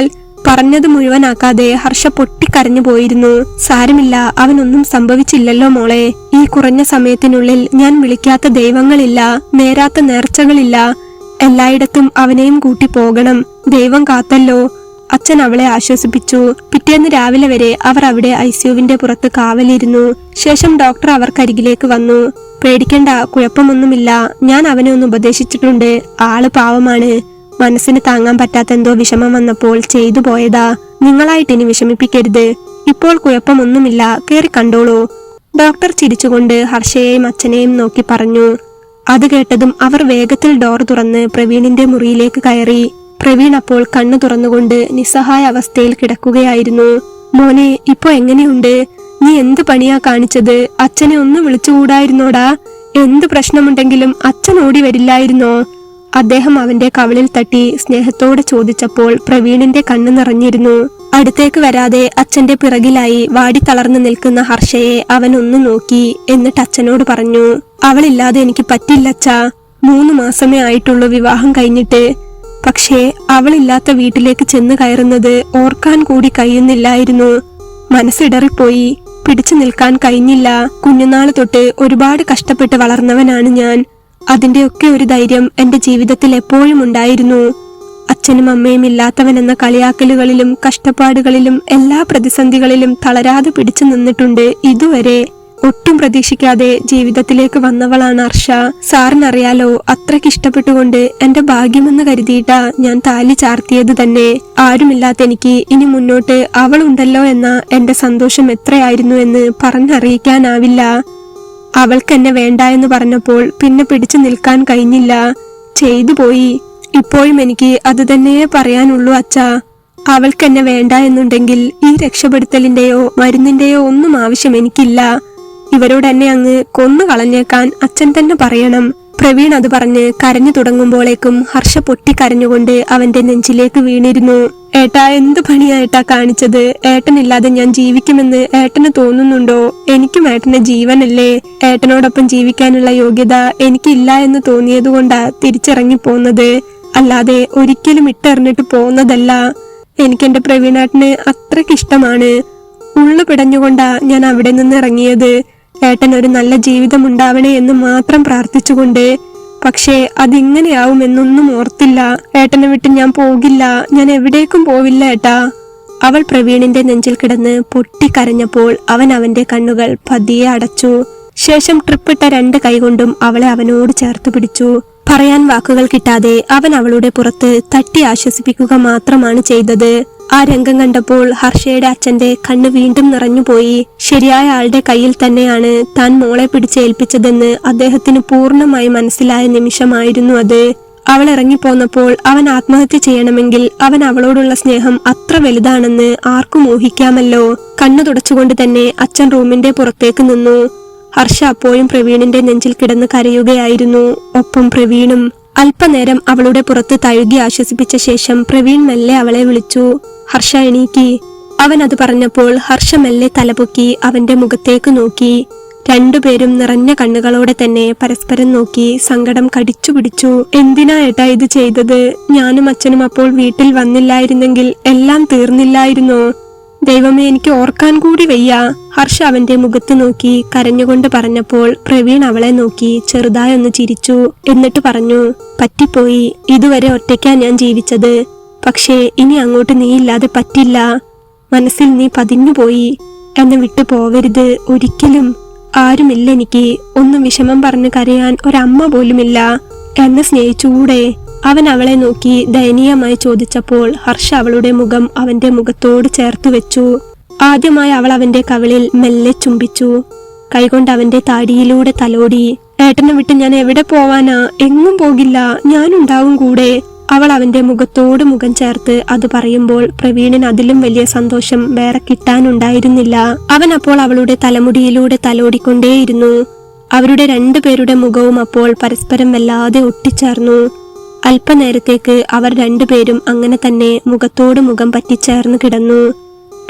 പറഞ്ഞത് മുഴുവനാക്കാതെ ഹർഷ പൊട്ടിക്കരഞ്ഞു പോയിരുന്നു. സാരമില്ല, അവനൊന്നും സംഭവിച്ചില്ലല്ലോ മോളെ. ഈ കുറഞ്ഞ സമയത്തിനുള്ളിൽ ഞാൻ വിളിക്കാത്ത ദൈവങ്ങളില്ല, നേരാത്ത നേർച്ചകളില്ല. എല്ലായിടത്തും അവനെയും കൂട്ടി പോകണം. ദൈവം കാത്തല്ലോ. അച്ഛൻ അവളെ ആശ്വസിപ്പിച്ചു. പിറ്റേന്ന് രാവിലെ വരെ അവർ അവിടെ ICUവിന്റെ പുറത്ത് കാവലിരുന്നു. ശേഷം ഡോക്ടർ അവർക്കരികിലേക്ക് വന്നു. പേടിക്കണ്ട, കുഴപ്പമൊന്നുമില്ല. ഞാൻ അവനെ ഒന്ന് ഉപദേശിച്ചിട്ടുണ്ട്. ആള് പാവമാണ്. മനസ്സിന് താങ്ങാൻ പറ്റാത്ത എന്തോ വിഷമം വന്നപ്പോൾ ചെയ്തു പോയതാ. നിങ്ങളായിട്ടിനി വിഷമിപ്പിക്കരുത്. ഇപ്പോൾ കുഴപ്പമൊന്നുമില്ല, കേറി കണ്ടോളൂ. ഡോക്ടർ ചിരിച്ചുകൊണ്ട് ഹർഷയെയും അച്ഛനെയും നോക്കി പറഞ്ഞു. അത് കേട്ടതും അവർ വേഗത്തിൽ ഡോർ തുറന്ന് പ്രവീണിന്റെ മുറിയിലേക്ക് കയറി. പ്രവീൺ അപ്പോൾ കണ്ണു തുറന്നുകൊണ്ട് നിസ്സഹായ അവസ്ഥയിൽ കിടക്കുകയായിരുന്നു. മോനെ, ഇപ്പൊ എങ്ങനെയുണ്ട്? നീ എന്ത് പണിയാ കാണിച്ചത്? അച്ഛനെ ഒന്ന് വിളിച്ചുകൂടായിരുന്നോടാ? എന്ത് പ്രശ്നമുണ്ടെങ്കിലും അച്ഛൻ ഓടി വരില്ലായിരുന്നോ? അദ്ദേഹം അവന്റെ കവിളിൽ തട്ടി സ്നേഹത്തോടെ ചോദിച്ചപ്പോൾ പ്രവീണിന്റെ കണ്ണു നിറഞ്ഞിരുന്നു. അടുത്തേക്ക് വരാതെ അച്ഛന്റെ പിറകിലായി വാടി തളർന്നു നിൽക്കുന്ന ഹർഷയെ അവൻ ഒന്ന് നോക്കി. എന്നിട്ട് അച്ഛനോട് പറഞ്ഞു, അവളില്ലാതെ എനിക്ക് പറ്റില്ലച്ചാ. 3 മാസമേ ആയിട്ടുള്ളൂ വിവാഹം കഴിഞ്ഞിട്ട്. പക്ഷേ അവളില്ലാത്ത വീട്ടിലേക്ക് ചെന്ന് കയറുന്നത് ഓർക്കാൻ കൂടി കഴിയുന്നില്ലായിരുന്നു. മനസ്സിടറിപ്പോയി. പിടിച്ചു നിൽക്കാൻ കഴിഞ്ഞില്ല. കുഞ്ഞുനാള് തൊട്ട് ഒരുപാട് കഷ്ടപ്പെട്ട് വളർന്നവനാണ് ഞാൻ. അതിന്റെയൊക്കെ ഒരു ധൈര്യം എന്റെ ജീവിതത്തിൽ എപ്പോഴും ഉണ്ടായിരുന്നു. അച്ഛനും അമ്മയും ഇല്ലാത്തവനെന്ന കളിയാക്കലുകളിലും കഷ്ടപ്പാടുകളിലും എല്ലാ പ്രതിസന്ധികളിലും തളരാതെ പിടിച്ചു നിന്നിട്ടുണ്ട് ഇതുവരെ. ഒട്ടും പ്രതീക്ഷിക്കാതെ ജീവിതത്തിലേക്ക് വന്നവളാണ് ഹർഷ. സാറിനറിയാലോ, അത്രയ്ക്ക് ഇഷ്ടപ്പെട്ടുകൊണ്ട് എന്റെ ഭാഗ്യമെന്ന് കരുതിയിട്ടാ ഞാൻ താലി ചാർത്തിയത് തന്നെ. ആരുമില്ലാത്ത എനിക്ക് ഇനി മുന്നോട്ട് അവളുണ്ടല്ലോ എന്ന എന്റെ സന്തോഷം എത്രയായിരുന്നു എന്ന് പറഞ്ഞറിയിക്കാനാവില്ല. അവൾക്ക് എന്നെ വേണ്ട എന്ന് പറഞ്ഞപ്പോൾ പിന്നെ പിടിച്ചു നിൽക്കാൻ കഴിഞ്ഞില്ല. ചെയ്തു പോയി. ഇപ്പോഴും എനിക്ക് അത് തന്നെയേ പറയാനുള്ളൂ അച്ഛാ. അവൾക്ക് എന്നെ വേണ്ട എന്നുണ്ടെങ്കിൽ ഈ രക്ഷപ്പെടുത്തലിന്റെയോ മരുന്നിന്റെയോ ഒന്നും ആവശ്യം എനിക്കില്ല. ഇവരോട് എന്നെ അങ്ങ് കൊന്നു കളഞ്ഞേക്കാൻ അച്ഛൻ തന്നെ പറയണം. പ്രവീൺ അത് പറഞ്ഞ് കരഞ്ഞു തുടങ്ങുമ്പോഴേക്കും ഹർഷ പൊട്ടിക്കരഞ്ഞുകൊണ്ട് അവന്റെ നെഞ്ചിലേക്ക് വീണിരുന്നു. ഏട്ടാ, എന്ത് പണിയാ ഏട്ടാ കാണിച്ചത്? ഏട്ടനില്ലാതെ ഞാൻ ജീവിക്കുമെന്ന് ഏട്ടന് തോന്നുന്നുണ്ടോ? എനിക്കും ഏട്ടന്റെ ജീവനല്ലേ. ഏട്ടനോടൊപ്പം ജീവിക്കാനുള്ള യോഗ്യത എനിക്കില്ല എന്ന് തോന്നിയതുകൊണ്ടാ തിരിച്ചിറങ്ങി പോന്നത്. അല്ലാതെ ഒരിക്കലും ഇട്ടെറിഞ്ഞിട്ട് പോന്നതല്ല. എനിക്കെന്റെ പ്രവീണേട്ടന് അത്രയ്ക്കിഷ്ടമാണ്. ഉള്ളു പിടഞ്ഞുകൊണ്ടാ ഞാൻ അവിടെ നിന്ന് ഇറങ്ങിയത്. ഏട്ടൻ ഒരു നല്ല ജീവിതം ഉണ്ടാവണേ എന്ന് മാത്രം പ്രാർത്ഥിച്ചുകൊണ്ട്. പക്ഷേ അതിങ്ങനെയാവുമെന്നൊന്നും ഓർത്തില്ല. ഏട്ടനെ വിട്ട് ഞാൻ പോകില്ല. ഞാൻ എവിടേക്കും പോവില്ല ഏട്ടാ. അവൾ പ്രവീണിന്റെ നെഞ്ചിൽ കിടന്ന് പൊട്ടിക്കരഞ്ഞപ്പോൾ അവൻ അവന്റെ കണ്ണുകൾ പതിയെ അടച്ചു. ശേഷം ട്രിപ്പിട്ട 2 കൈകൊണ്ടും അവളെ അവനോട് ചേർത്ത് പിടിച്ചു. പറയാൻ വാക്കുകൾ കിട്ടാതെ അവൻ അവളുടെ പുറത്ത് തട്ടി ആശ്വസിപ്പിക്കുക മാത്രമാണ് ചെയ്തത്. ആ രംഗം കണ്ടപ്പോൾ ഹർഷയുടെ അച്ഛന്റെ കണ്ണ് വീണ്ടും നിറഞ്ഞുപോയി. ശരിയായ ആളുടെ കയ്യിൽ തന്നെയാണ് താൻ മോളെ പിടിച്ചേൽപ്പിച്ചതെന്ന് അദ്ദേഹത്തിന് പൂർണ്ണമായി മനസ്സിലായ നിമിഷമായിരുന്നു അത്. അവൾ ഇറങ്ങിപ്പോന്നപ്പോൾ അവൻ ആത്മഹത്യ ചെയ്യണമെങ്കിൽ അവൻ അവളോടുള്ള സ്നേഹം അത്ര വലുതാണെന്ന് ആർക്കും ഊഹിക്കാമല്ലോ. കണ്ണു തുടച്ചുകൊണ്ട് തന്നെ അച്ഛൻ റൂമിന്റെ പുറത്തേക്ക് നിന്നു. ഹർഷ അപ്പോഴും പ്രവീണിന്റെ നെഞ്ചിൽ കിടന്ന് കരയുകയായിരുന്നു. ഒപ്പം പ്രവീണും. അല്പനേരം അവളുടെ പുറത്ത് തഴുകി ആശ്വസിപ്പിച്ച ശേഷം പ്രവീൺ മെല്ലെ അവളെ വിളിച്ചു. ഹർഷ, എണീക്ക്. അവൻ അത് പറഞ്ഞപ്പോൾ ഹർഷ മെല്ലെ തലപൊക്കി അവന്റെ മുഖത്തേക്ക് നോക്കി. രണ്ടുപേരും നിറഞ്ഞ കണ്ണുകളോടെ തന്നെ പരസ്പരം നോക്കി സങ്കടം കടിച്ചു പിടിച്ചു. എന്തിനാ ഏട്ടാ ഇത് ചെയ്തത്? ഞാനും അച്ഛനും അപ്പോൾ വീട്ടിൽ വന്നില്ലായിരുന്നെങ്കിൽ എല്ലാം തീർന്നില്ലായിരുന്നോ? ദൈവമേ, എനിക്ക് ഓർക്കാൻ കൂടി വയ്യ. ഹർഷ അവന്റെ മുഖത്ത് നോക്കി കരഞ്ഞുകൊണ്ട് പറഞ്ഞപ്പോൾ പ്രവീൺ അവളെ നോക്കി ചെറുതായൊന്ന് ചിരിച്ചു. എന്നിട്ട് പറഞ്ഞു, പറ്റിപ്പോയി. ഇതുവരെ ഒറ്റയ്ക്കാ ഞാൻ ജീവിച്ചത്. പക്ഷേ ഇനി അങ്ങോട്ട് നീ ഇല്ലാതെ പറ്റില്ല. മനസ്സിൽ നീ പതിഞ്ഞുപോയി. എന്നെ വിട്ടു പോവരുത് ഒരിക്കലും. ആരുമില്ല എനിക്ക്. ഒന്നും വിഷമം പറഞ്ഞ് കരയാൻ ഒരമ്മ പോലുമില്ല. എന്നെ സ്നേഹിച്ചുകൂടെ? അവൻ അവളെ നോക്കി ദയനീയമായി ചോദിച്ചപ്പോൾ ഹർഷ അവളുടെ മുഖം അവന്റെ മുഖത്തോട് ചേർത്തു വെച്ചു. ആദ്യമായി അവൾ അവന്റെ കവിളിൽ മെല്ലെ ചുംബിച്ചു. കൈകൊണ്ട് അവന്റെ താടിയിലൂടെ തലോടി. ഏട്ടനെ വിട്ട് ഞാൻ എവിടെ പോവാനാ? എങ്ങും പോകില്ല, ഞാനുണ്ടാവും കൂടെ. അവൾ അവന്റെ മുഖത്തോട് മുഖം ചേർത്ത് അത് പറയുമ്പോൾ പ്രവീണിന് അതിലും വലിയ സന്തോഷം വേറെ കിട്ടാനുണ്ടായിരുന്നില്ല. അവൻ അപ്പോൾ അവളുടെ തലമുടിയിലൂടെ തലോടിക്കൊണ്ടേയിരുന്നു. അവരുടെ രണ്ടുപേരുടെ മുഖവും അപ്പോൾ പരസ്പരം വല്ലാതെ ഒട്ടിച്ചേർന്നു. അല്പനേരത്തേക്ക് അവർ രണ്ടുപേരും അങ്ങനെ തന്നെ മുഖത്തോട് മുഖം പറ്റിച്ചേർന്ന് കിടന്നു.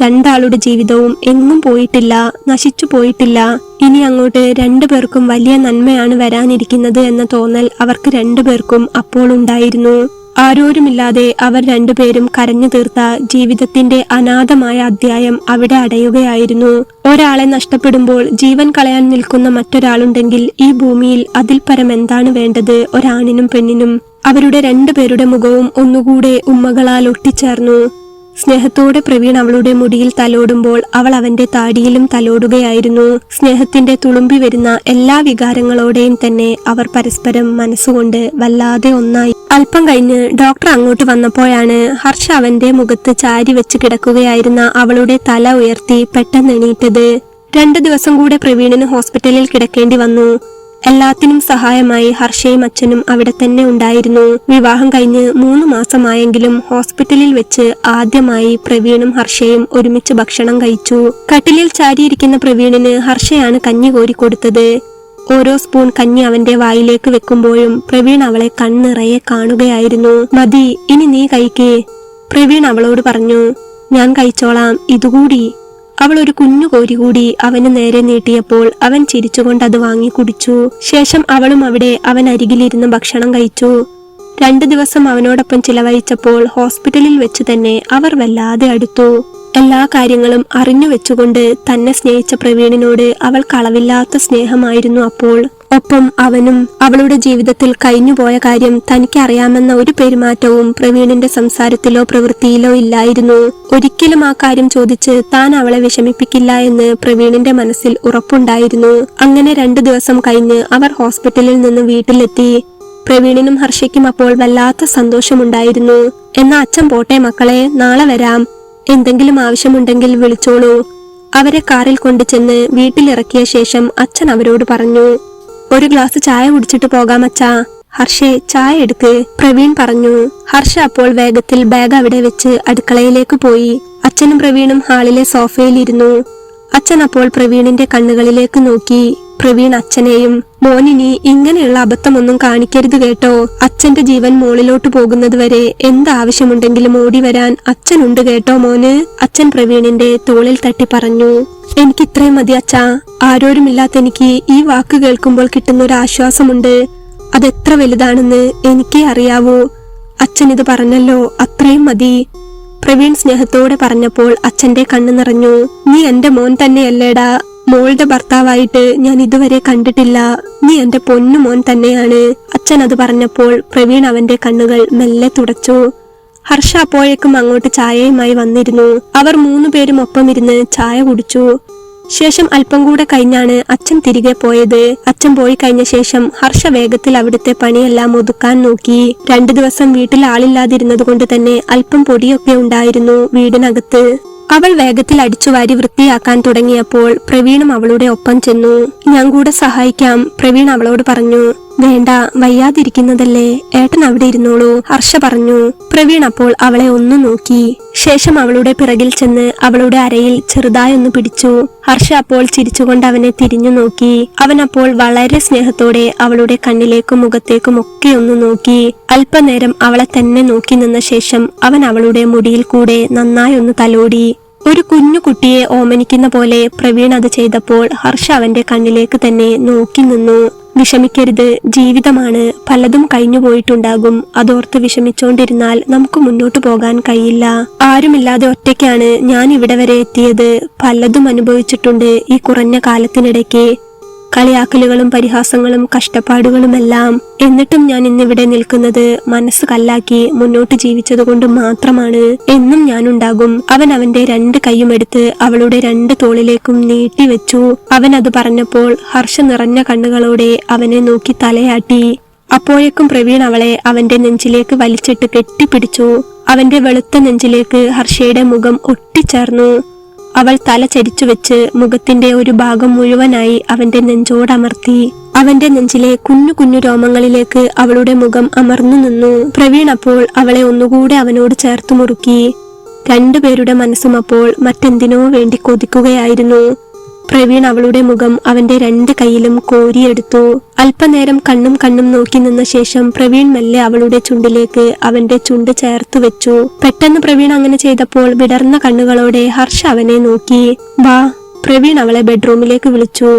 രണ്ടാളുടെ ജീവിതവും എങ്ങും പോയിട്ടില്ല, നശിച്ചു പോയിട്ടില്ല. ഇനി അങ്ങോട്ട് രണ്ടുപേർക്കും വലിയ നന്മയാണ് വരാനിരിക്കുന്നത് എന്ന തോന്നൽ അവർക്ക് രണ്ടുപേർക്കും അപ്പോൾ ഉണ്ടായിരുന്നു. ആരോരുമില്ലാതെ അവർ രണ്ടുപേരും കരഞ്ഞു തീർത്ത ജീവിതത്തിന്റെ അനാഥമായ അധ്യായം അവിടെ അടയുകയായിരുന്നു. ഒരാളെ നഷ്ടപ്പെടുമ്പോൾ ജീവൻ കളയാൻ നിൽക്കുന്ന മറ്റൊരാളുണ്ടെങ്കിൽ ഈ ഭൂമിയിൽ അതിൽ പരം എന്താണ് വേണ്ടത് ഒരാണിനും പെണ്ണിനും? അവരുടെ രണ്ടുപേരുടെ മുഖവും ഒന്നുകൂടെ ഉമ്മകളാൽ ഒട്ടിച്ചേർന്നു. സ്നേഹത്തോടെ പ്രവീൺ അവളുടെ മുടിയിൽ തലോടുമ്പോൾ അവൾ അവന്റെ താടിയിലും തലോടുകയായിരുന്നു. സ്നേഹത്തിന്റെ തുളുമ്പി വരുന്ന എല്ലാ വികാരങ്ങളോടെയും തന്നെ അവർ പരസ്പരം മനസ്സുകൊണ്ട് വല്ലാതെ ഒന്നായി. അല്പം കഴിഞ്ഞ് ഡോക്ടർ അങ്ങോട്ട് വന്നപ്പോഴാണ് ഹർഷ അവന്റെ മുഖത്ത് ചാരി വെച്ച് കിടക്കുകയായിരുന്ന അവളുടെ തല ഉയർത്തി പെട്ടെന്ന് എണീറ്റത്. 2 ദിവസം കൂടെ പ്രവീണിന് ഹോസ്പിറ്റലിൽ കിടക്കേണ്ടി വന്നു. എല്ലാത്തിനും സഹായമായി ഹർഷയും അച്ഛനും അവിടെ തന്നെ ഉണ്ടായിരുന്നു. വിവാഹം കഴിഞ്ഞ് 3 മാസമായെങ്കിലും ഹോസ്പിറ്റലിൽ വെച്ച് ആദ്യമായി പ്രവീണും ഹർഷയും ഒരുമിച്ച് ഭക്ഷണം കഴിച്ചു. കട്ടിലിൽ ചാരിയിരിക്കുന്ന പ്രവീണിന് ഹർഷയാണ് കഞ്ഞി കോരി കൊടുത്തത്. ഓരോ സ്പൂൺ കഞ്ഞി അവന്റെ വായിലേക്ക് വെക്കുമ്പോഴും പ്രവീൺ അവളെ കണ്ണിറയെ കാണുകയായിരുന്നു. മതി, ഇനി നീ കഴിക്കേ, പ്രവീൺ അവളോട് പറഞ്ഞു. ഞാൻ കഴിച്ചോളാം, ഇതുകൂടി. അവൾ ഒരു കുഞ്ഞു കോരി കൂടി അവന് നേരെ നീട്ടിയപ്പോൾ അവൻ ചിരിച്ചുകൊണ്ട് അത് വാങ്ങി കുടിച്ചു. ശേഷം അവളും അവിടെ അവൻ അരികിലിരുന്ന് ഭക്ഷണം കഴിച്ചു. 2 ദിവസം അവനോടൊപ്പം ചിലവഴിച്ചപ്പോൾ ഹോസ്പിറ്റലിൽ വെച്ച് തന്നെ അവർ വല്ലാതെ അടുത്തു. എല്ലാ കാര്യങ്ങളും അറിഞ്ഞു വെച്ചുകൊണ്ട് തന്നെ സ്നേഹിച്ച പ്രവീണിനോട് അവൾ കളവില്ലാത്ത സ്നേഹമായിരുന്നു അപ്പോൾ. ഒപ്പം അവനും അവളുടെ ജീവിതത്തിൽ കഴിഞ്ഞുപോയ കാര്യം തനിക്കറിയാമെന്ന ഒരു പെരുമാറ്റവും പ്രവീണിന്റെ സംസാരത്തിലോ പ്രവൃത്തിയിലോ ഇല്ലായിരുന്നു. ഒരിക്കലും ആ കാര്യം ചോദിച്ച് താൻ അവളെ വിഷമിപ്പിക്കില്ല എന്ന് പ്രവീണിന്റെ മനസ്സിൽ ഉറപ്പുണ്ടായിരുന്നു. അങ്ങനെ 2 ദിവസം കഴിഞ്ഞ് അവർ ഹോസ്പിറ്റലിൽ നിന്ന് വീട്ടിലെത്തി. പ്രവീണിനും ഹർഷയ്ക്കും അപ്പോൾ വല്ലാത്ത സന്തോഷമുണ്ടായിരുന്നു. എന്നാ അച്ഛൻ പോട്ടെ മക്കളെ, നാളെ വരാം. എന്തെങ്കിലും ആവശ്യമുണ്ടെങ്കിൽ വിളിച്ചോളൂ. അവരെ കാറിൽ കൊണ്ടു ചെന്ന് വീട്ടിലിറക്കിയ ശേഷം അച്ഛൻ അവരോട് പറഞ്ഞു, ഒരു ഗ്ലാസ് ചായ കുടിച്ചിട്ട് പോകാം അച്ഛാ. ഹർഷേ, ചായ എടുക്ക്, പ്രവീൺ പറഞ്ഞു. ഹർഷ അപ്പോൾ വേഗത്തിൽ ബാഗ് അവിടെ വെച്ച് അടുക്കളയിലേക്ക് പോയി. അച്ഛനും പ്രവീണും ഹാളിലെ സോഫയിലിരുന്നു. അച്ഛൻ അപ്പോൾ പ്രവീണിന്റെ കണ്ണുകളിലേക്ക് നോക്കി. പ്രവീൺ അച്ഛനെയും, മോനിനി ഇങ്ങനെയുള്ള അബദ്ധമൊന്നും കാണിക്കരുത് കേട്ടോ. അച്ഛന്റെ ജീവൻ മോളിലോട്ട് പോകുന്നത് വരെ എന്താവശ്യമുണ്ടെങ്കിലും ഓടി വരാൻ അച്ഛനുണ്ട് കേട്ടോ മോന്. അച്ഛൻ പ്രവീണിന്റെ തോളിൽ തട്ടി പറഞ്ഞു. എനിക്ക് ഇത്രയും മതി അച്ഛാ. ആരോരുമില്ലാത്ത എനിക്ക് ഈ വാക്ക് കേൾക്കുമ്പോൾ കിട്ടുന്ന ഒരു ആശ്വാസമുണ്ട്. അതെത്ര വലുതാണെന്ന് എനിക്കേ അറിയാവൂ. അച്ഛൻ ഇത് പറഞ്ഞല്ലോ, അത്രയും മതി. പ്രവീൺ സ്നേഹത്തോടെ പറഞ്ഞപ്പോൾ അച്ഛന്റെ കണ്ണു നിറഞ്ഞു. നീ എന്റെ മോൻ തന്നെയല്ലേടാ. മോളുടെ ഭർത്താവായിട്ട് ഞാൻ ഇതുവരെ കണ്ടിട്ടില്ല. നീ എന്റെ പൊന്നു മോൻ തന്നെയാണ്. അച്ഛൻ അത് പറഞ്ഞപ്പോൾ പ്രവീൺ അവന്റെ കണ്ണുകൾ മെല്ലെ തുടച്ചു. ഹർഷ അപ്പോഴേക്കും അങ്ങോട്ട് ചായയുമായി വന്നിരുന്നു. അവർ 3 പേരും ഒപ്പം ഇരുന്ന് ചായ കുടിച്ചു. ശേഷം അല്പം കൂടെ കഴിഞ്ഞാണ് അച്ഛൻ തിരികെ പോയത്. അച്ഛൻ പോയി കഴിഞ്ഞ ശേഷം ഹർഷ വേഗത്തിൽ അവിടുത്തെ പണിയെല്ലാം ഒതുക്കാൻ നോക്കി. 2 ദിവസം വീട്ടിൽ ആളില്ലാതിരുന്നത് കൊണ്ട് തന്നെ അല്പം പൊടിയൊക്കെ ഉണ്ടായിരുന്നു വീടിനകത്ത്. അവൾ വേഗത്തിൽ അടിച്ചുവാരി വൃത്തിയാക്കാൻ തുടങ്ങിയപ്പോൾ പ്രവീണും അവളുടെ ഒപ്പം ചെന്നു. ഞാൻ കൂടെ സഹായിക്കാം, പ്രവീൺ അവളോട് പറഞ്ഞു. വേണ്ട, വയ്യാതിരിക്കുന്നതല്ലേ, ഏട്ടൻ അവിടെ ഇരുന്നോളൂ, ഹർഷ പറഞ്ഞു. പ്രവീൺ അപ്പോൾ അവളെ ഒന്നു നോക്കി. ശേഷം അവളുടെ പിറകിൽ ചെന്ന് അവളുടെ അരയിൽ ചെറുതായൊന്ന് പിടിച്ചു. ഹർഷ അപ്പോൾ ചിരിച്ചുകൊണ്ട് അവനെ തിരിഞ്ഞു നോക്കി. അവൻ അപ്പോൾ വളരെ സ്നേഹത്തോടെ അവളുടെ കണ്ണിലേക്കും മുഖത്തേക്കും ഒക്കെ ഒന്ന് നോക്കി. അല്പനേരം അവളെ തന്നെ നോക്കി നിന്ന ശേഷം അവൻ അവളുടെ മുടിയിൽ കൂടെ നന്നായി ഒന്ന് തലോടി. ഒരു കുഞ്ഞു കുട്ടിയെ ഓമനിക്കുന്ന പോലെ പ്രവീൺ അത് ചെയ്തപ്പോൾ ഹർഷ അവന്റെ കണ്ണിലേക്ക് തന്നെ നോക്കി നിന്നു. വിഷമിക്കരുത്, ജീവിതമാണ്, പലതും കഴിഞ്ഞു പോയിട്ടുണ്ടാകും. അതോർത്ത് വിഷമിച്ചോണ്ടിരുന്നാൽ നമുക്ക് മുന്നോട്ടു പോകാൻ കഴിയില്ല. ആരുമില്ലാതെ ഒറ്റയ്ക്കാണ് ഞാൻ ഇവിടെ വരെ എത്തിയത്. പലതും അനുഭവിച്ചിട്ടുണ്ട് ഈ കുറഞ്ഞ കാലത്തിനിടയ്ക്ക്. കളിയാക്കലുകളും പരിഹാസങ്ങളും കഷ്ടപ്പാടുകളുമെല്ലാം. എന്നിട്ടും ഞാൻ ഇന്നിവിടെ നിൽക്കുന്നത് മനസ്സ് കല്ലാക്കി മുന്നോട്ട് ജീവിച്ചതുകൊണ്ട് മാത്രമാണ്. എന്നും ഞാനുണ്ടാകും. അവൻ അവന്റെ 2 കൈയും എടുത്ത് അവളുടെ 2 തോളിലേക്കും നീട്ടിവെച്ചു. അവൻ അത് പറഞ്ഞപ്പോൾ ഹർഷ നിറഞ്ഞ കണ്ണുകളോടെ അവനെ നോക്കി തലയാട്ടി. അപ്പോഴേക്കും പ്രവീൺ അവളെ അവന്റെ നെഞ്ചിലേക്ക് വലിച്ചിട്ട് കെട്ടിപ്പിടിച്ചു. അവന്റെ വെളുത്ത നെഞ്ചിലേക്ക് ഹർഷയുടെ മുഖം ഒട്ടിച്ചേർന്നു. അവൾ തല ചരിച്ചു വെച്ച് മുഖത്തിന്റെ ഒരു ഭാഗം മുഴുവനായി അവന്റെ നെഞ്ചോടമർത്തി. അവന്റെ നെഞ്ചിലെ കുഞ്ഞു കുഞ്ഞു രോമങ്ങളിലേക്ക് അവളുടെ മുഖം അമർന്നു നിന്നു. പ്രവീൺ അപ്പോൾ അവളെ ഒന്നുകൂടെ അവനോട് ചേർത്ത് മുറുക്കി. 2 പേരുടെ മനസ്സും അപ്പോൾ മറ്റെന്തിനോ വേണ്ടി കൊതിക്കുകയായിരുന്നു. പ്രവീൺ അവളുടെ മുഖം അവന്റെ 2 കൈയിലും കോരിയെടുത്തു. അല്പനേരം കണ്ണും കണ്ണും നോക്കി നിന്ന ശേഷം പ്രവീൺ മെല്ലെ അവളുടെ ചുണ്ടിലേക്ക് അവന്റെ ചുണ്ട് ചേർത്ത് വെച്ചു. പെട്ടെന്ന് പ്രവീൺ അങ്ങനെ ചെയ്തപ്പോൾ വിടർന്ന കണ്ണുകളോടെ ഹർഷ അവനെ നോക്കി. വാ, പ്രവീൺ അവളെ ബെഡ്റൂമിലേക്ക് വിളിച്ചു.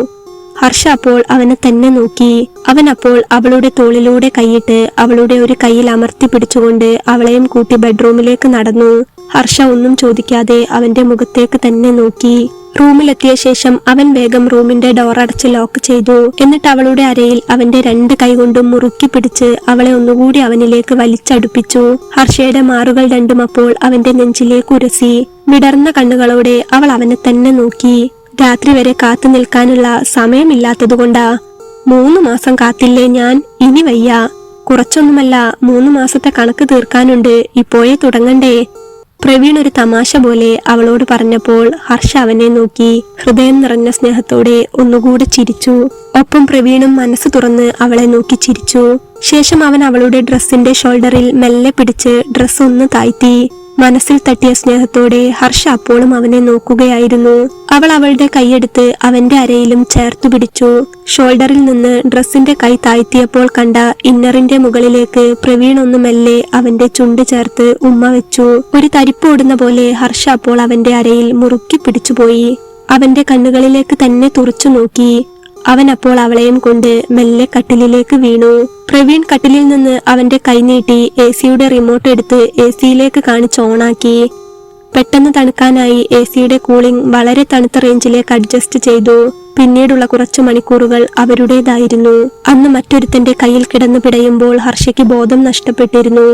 ഹർഷ അപ്പോൾ അവനെ തന്നെ നോക്കി. അവൻ അപ്പോൾ അവളുടെ തോളിലൂടെ കൈയിട്ട് അവളുടെ ഒരു കൈയിൽ അമർത്തി പിടിച്ചുകൊണ്ട് അവളെയും കൂട്ടി ബെഡ്റൂമിലേക്ക് നടന്നു. ഹർഷ ഒന്നും ചോദിക്കാതെ അവന്റെ മുഖത്തേക്ക് തന്നെ നോക്കി. റൂമിലെത്തിയ ശേഷം അവൻ വേഗം റൂമിന്റെ ഡോർ അടച്ച് ലോക്ക് ചെയ്തു. എന്നിട്ട് അവളുടെ അരയിൽ അവന്റെ 2 കൈ കൊണ്ടും മുറുക്കി പിടിച്ച് അവളെ ഒന്നുകൂടി അവനിലേക്ക് വലിച്ചടുപ്പിച്ചു. ഹർഷയുടെ മാറുകൾ രണ്ടും അപ്പോൾ അവന്റെ നെഞ്ചിലേക്ക് ഉരസി. വിടർന്ന കണ്ണുകളോടെ അവൾ അവനെ തന്നെ നോക്കി. രാത്രി വരെ കാത്തു നിൽക്കാനുള്ള സമയമില്ലാത്തതുകൊണ്ടാ. 3 മാസം കാത്തില്ലേ ഞാൻ, ഇനി വയ്യ. കുറച്ചൊന്നുമല്ല, 3 മാസത്തെ കണക്ക് തീർക്കാനുണ്ട്, ഇപ്പോഴേ തുടങ്ങണ്ടേ? പ്രവീൺ ഒരു തമാശ പോലെ അവളോട് പറഞ്ഞപ്പോൾ ഹർഷ അവനെ നോക്കി ഹൃദയം നിറഞ്ഞ സ്നേഹത്തോടെ ഒന്നുകൂടെ ചിരിച്ചു. ഒപ്പം പ്രവീണും മനസ്സ് തുറന്ന് അവളെ നോക്കി ചിരിച്ചു. ശേഷം അവൻ അവളുടെ ഡ്രസ്സിന്റെ ഷോൾഡറിൽ മെല്ലെ പിടിച്ച് ഡ്രസ്സ് ഒന്ന് താഴ്ത്തി. മനസ്സിൽ തട്ടിയ സ്നേഹത്തോടെ ഹർഷ അപ്പോഴും അവനെ നോക്കുകയായിരുന്നു. അവൾ അവളുടെ കൈയെടുത്ത് അവന്റെ അരയിലും ചേർത്തു പിടിച്ചു. ഷോൾഡറിൽ നിന്ന് ഡ്രസ്സിന്റെ കൈ താഴ്ത്തിയപ്പോൾ കണ്ട ഇന്നറിന്റെ മുകളിലേക്ക് പ്രവീൺ ഒന്ന് മെല്ലെ അവന്റെ ചുണ്ട് ചേർത്ത് ഉമ്മ വെച്ചു. ഒരു തരിപ്പ് ഓടുന്ന പോലെ ഹർഷ അപ്പോൾ അവന്റെ അരയിൽ മുറുക്കി പിടിച്ചുപോയി. അവന്റെ കണ്ണുകളിലേക്ക് തന്നെ തുറച്ചു നോക്കി. അവൻ അപ്പോൾ അവളെയും കൊണ്ട് മെല്ലെ കട്ടിലിലേക്ക് വീണു. പ്രവീൺ കട്ടിലിൽ നിന്ന് അവന്റെ കൈ നീട്ടി AC-യുടെ റിമോട്ട് എടുത്ത് AC-യിലേക്ക് കാണിച്ച് ഓണാക്കി. പെട്ടെന്ന് തണുക്കാനായി AC-യുടെ കൂളിംഗ് വളരെ തണുത്ത റേഞ്ചിലേക്ക് അഡ്ജസ്റ്റ് ചെയ്തു. പിന്നീടുള്ള കുറച്ചു മണിക്കൂറുകൾ അവരുടേതായിരുന്നു. അന്ന് മറ്റൊരുത്തന്റെ കയ്യിൽ കിടന്നു പിടയുമ്പോൾ ഹർഷയ്ക്ക് ബോധം നഷ്ടപ്പെട്ടിരുന്നു.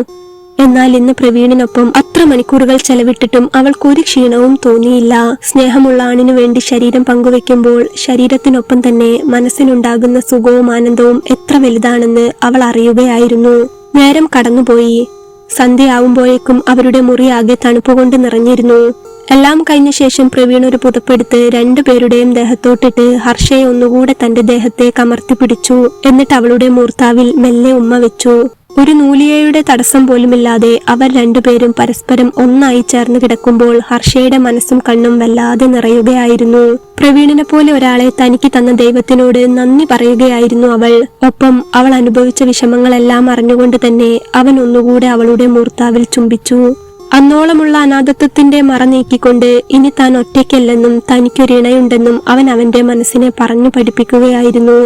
എന്നാൽ ഇന്ന് പ്രവീണിനൊപ്പം അത്ര മണിക്കൂറുകൾ ചെലവിട്ടിട്ടും അവൾക്കൊരു ക്ഷീണവും തോന്നിയില്ല. സ്നേഹമുള്ള ആണിനു വേണ്ടി ശരീരം പങ്കുവെക്കുമ്പോൾ ശരീരത്തിനൊപ്പം തന്നെ മനസ്സിനുണ്ടാകുന്ന സുഖവും ആനന്ദവും എത്ര വലുതാണെന്ന് അവൾ അറിയുകയായിരുന്നു. നേരം കടന്നുപോയി. സന്ധ്യയാവുമ്പോഴേക്കും അവരുടെ മുറി ആകെ തണുപ്പുകൊണ്ട് നിറഞ്ഞിരുന്നു. എല്ലാം കഴിഞ്ഞ ശേഷം പ്രവീൺ ഒരു പുതപ്പെടുത്ത് 2 പേരുടെയും ദേഹത്തോട്ടിട്ട് ഹർഷയെ ഒന്നുകൂടെ തന്റെ ദേഹത്തേക്ക് അമർത്തി പിടിച്ചു. എന്നിട്ട് അവളുടെ മൂർത്താവിൽ മെല്ലെ ഉമ്മ വെച്ചു. ഒരു നൂലിയയുടെ തടസ്സം പോലുമില്ലാതെ അവർ 2 പേരും പരസ്പരം ഒന്നായി ചേർന്ന് കിടക്കുമ്പോൾ ഹർഷയുടെ മനസ്സും കണ്ണും വല്ലാതെ നിറയുകയായിരുന്നു. പ്രവീണിനെ പോലെ ഒരാളെ തനിക്ക് തന്ന ദൈവത്തിനോട് നന്ദി പറയുകയായിരുന്നു അവൾ. ഒപ്പം അവൾ അനുഭവിച്ച വിഷമങ്ങളെല്ലാം അറിഞ്ഞുകൊണ്ട് തന്നെ അവൻ ഒന്നുകൂടെ അവളുടെ മൂർത്താവിൽ ചുംബിച്ചു. അന്നോളമുള്ള അനാഥത്വത്തിന്റെ മറ നീക്കിക്കൊണ്ട് ഇനി താൻ ഒറ്റയ്ക്കല്ലെന്നും തനിക്കൊരിണയുണ്ടെന്നും അവൻ അവന്റെ മനസ്സിനെ പറഞ്ഞു പഠിപ്പിക്കുകയായിരുന്നു.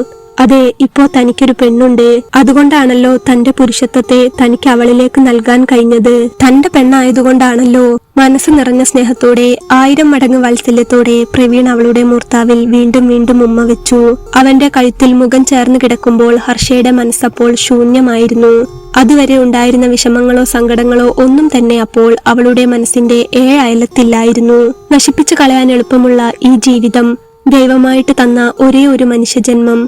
അതെ, ഇപ്പോ തനിക്കൊരു പെണ്ണുണ്ട്. അതുകൊണ്ടാണല്ലോ തന്റെ പുരുഷത്വത്തെ തനിക്ക് അവളിലേക്ക് നൽകാൻ കഴിഞ്ഞത്. തന്റെ പെണ്ണായതുകൊണ്ടാണല്ലോ. മനസ്സ് നിറഞ്ഞ സ്നേഹത്തോടെ 1000 മടങ്ങ് വാത്സല്യത്തോടെ പ്രവീൺ അവളുടെ മൂർത്താവിൽ വീണ്ടും വീണ്ടും ഉമ്മ വെച്ചു. അവന്റെ കഴുത്തിൽ മുഖം ചേർന്ന് കിടക്കുമ്പോൾ ഹർഷയുടെ മനസ്സപ്പോൾ ശൂന്യമായിരുന്നു. അതുവരെ ഉണ്ടായിരുന്ന വിഷമങ്ങളോ സങ്കടങ്ങളോ ഒന്നും തന്നെ അപ്പോൾ അവളുടെ മനസ്സിന്റെ അയലത്തില്ലായിരുന്നു. നശിപ്പിച്ചു കളയാൻ എളുപ്പമുള്ള ഈ ജീവിതം, ദൈവമായിട്ട് തന്ന ഒരേ ഒരു മനുഷ്യജന്മം,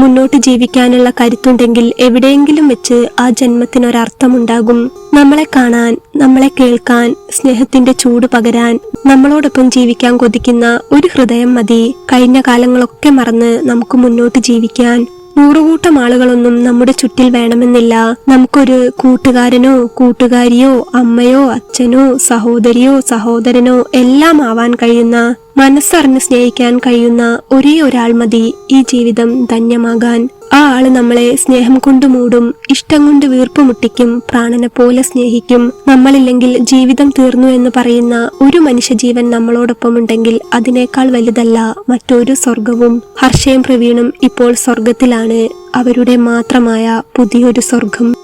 മുന്നോട്ട് ജീവിക്കാനുള്ള കരുത്തുണ്ടെങ്കിൽ എവിടെയെങ്കിലും വെച്ച് ആ ജന്മത്തിനൊരർത്ഥമുണ്ടാകും. നമ്മളെ കാണാൻ, നമ്മളെ കേൾക്കാൻ, സ്നേഹത്തിന്റെ ചൂട് പകരാൻ, നമ്മളോടൊപ്പം ജീവിക്കാൻ കൊതിക്കുന്ന ഒരു ഹൃദയം മതി. കഴിഞ്ഞ കാലങ്ങളൊക്കെ മറന്ന് നമുക്ക് മുന്നോട്ട് ജീവിക്കാൻ. 100 കൂട്ടം ആളുകളൊന്നും നമ്മുടെ ചുറ്റിൽ വേണമെന്നില്ല. നമുക്കൊരു കൂട്ടുകാരനോ കൂട്ടുകാരിയോ അമ്മയോ അച്ഛനോ സഹോദരിയോ സഹോദരനോ എല്ലാം ആവാൻ കഴിയുന്ന, മനസ്സറിഞ്ഞ് സ്നേഹിക്കാൻ കഴിയുന്ന ഒരേ ഒരാൾ മതി ഈ ജീവിതം ധന്യമാകാൻ. ആ ആള് നമ്മളെ സ്നേഹം കൊണ്ട് മൂടും, ഇഷ്ടം കൊണ്ട് വീർപ്പുമുട്ടിക്കും, പ്രാണനെ പോലെ സ്നേഹിക്കും. നമ്മളില്ലെങ്കിൽ ജീവിതം തീർന്നു എന്ന് പറയുന്ന ഒരു മനുഷ്യജീവൻ നമ്മളോടൊപ്പം ഉണ്ടെങ്കിൽ അതിനേക്കാൾ വലുതല്ല മറ്റൊരു സ്വർഗവും. ഹർഷയും പ്രവീണും ഇപ്പോൾ സ്വർഗത്തിലാണ്, അവരുടെ മാത്രമായ പുതിയൊരു സ്വർഗം.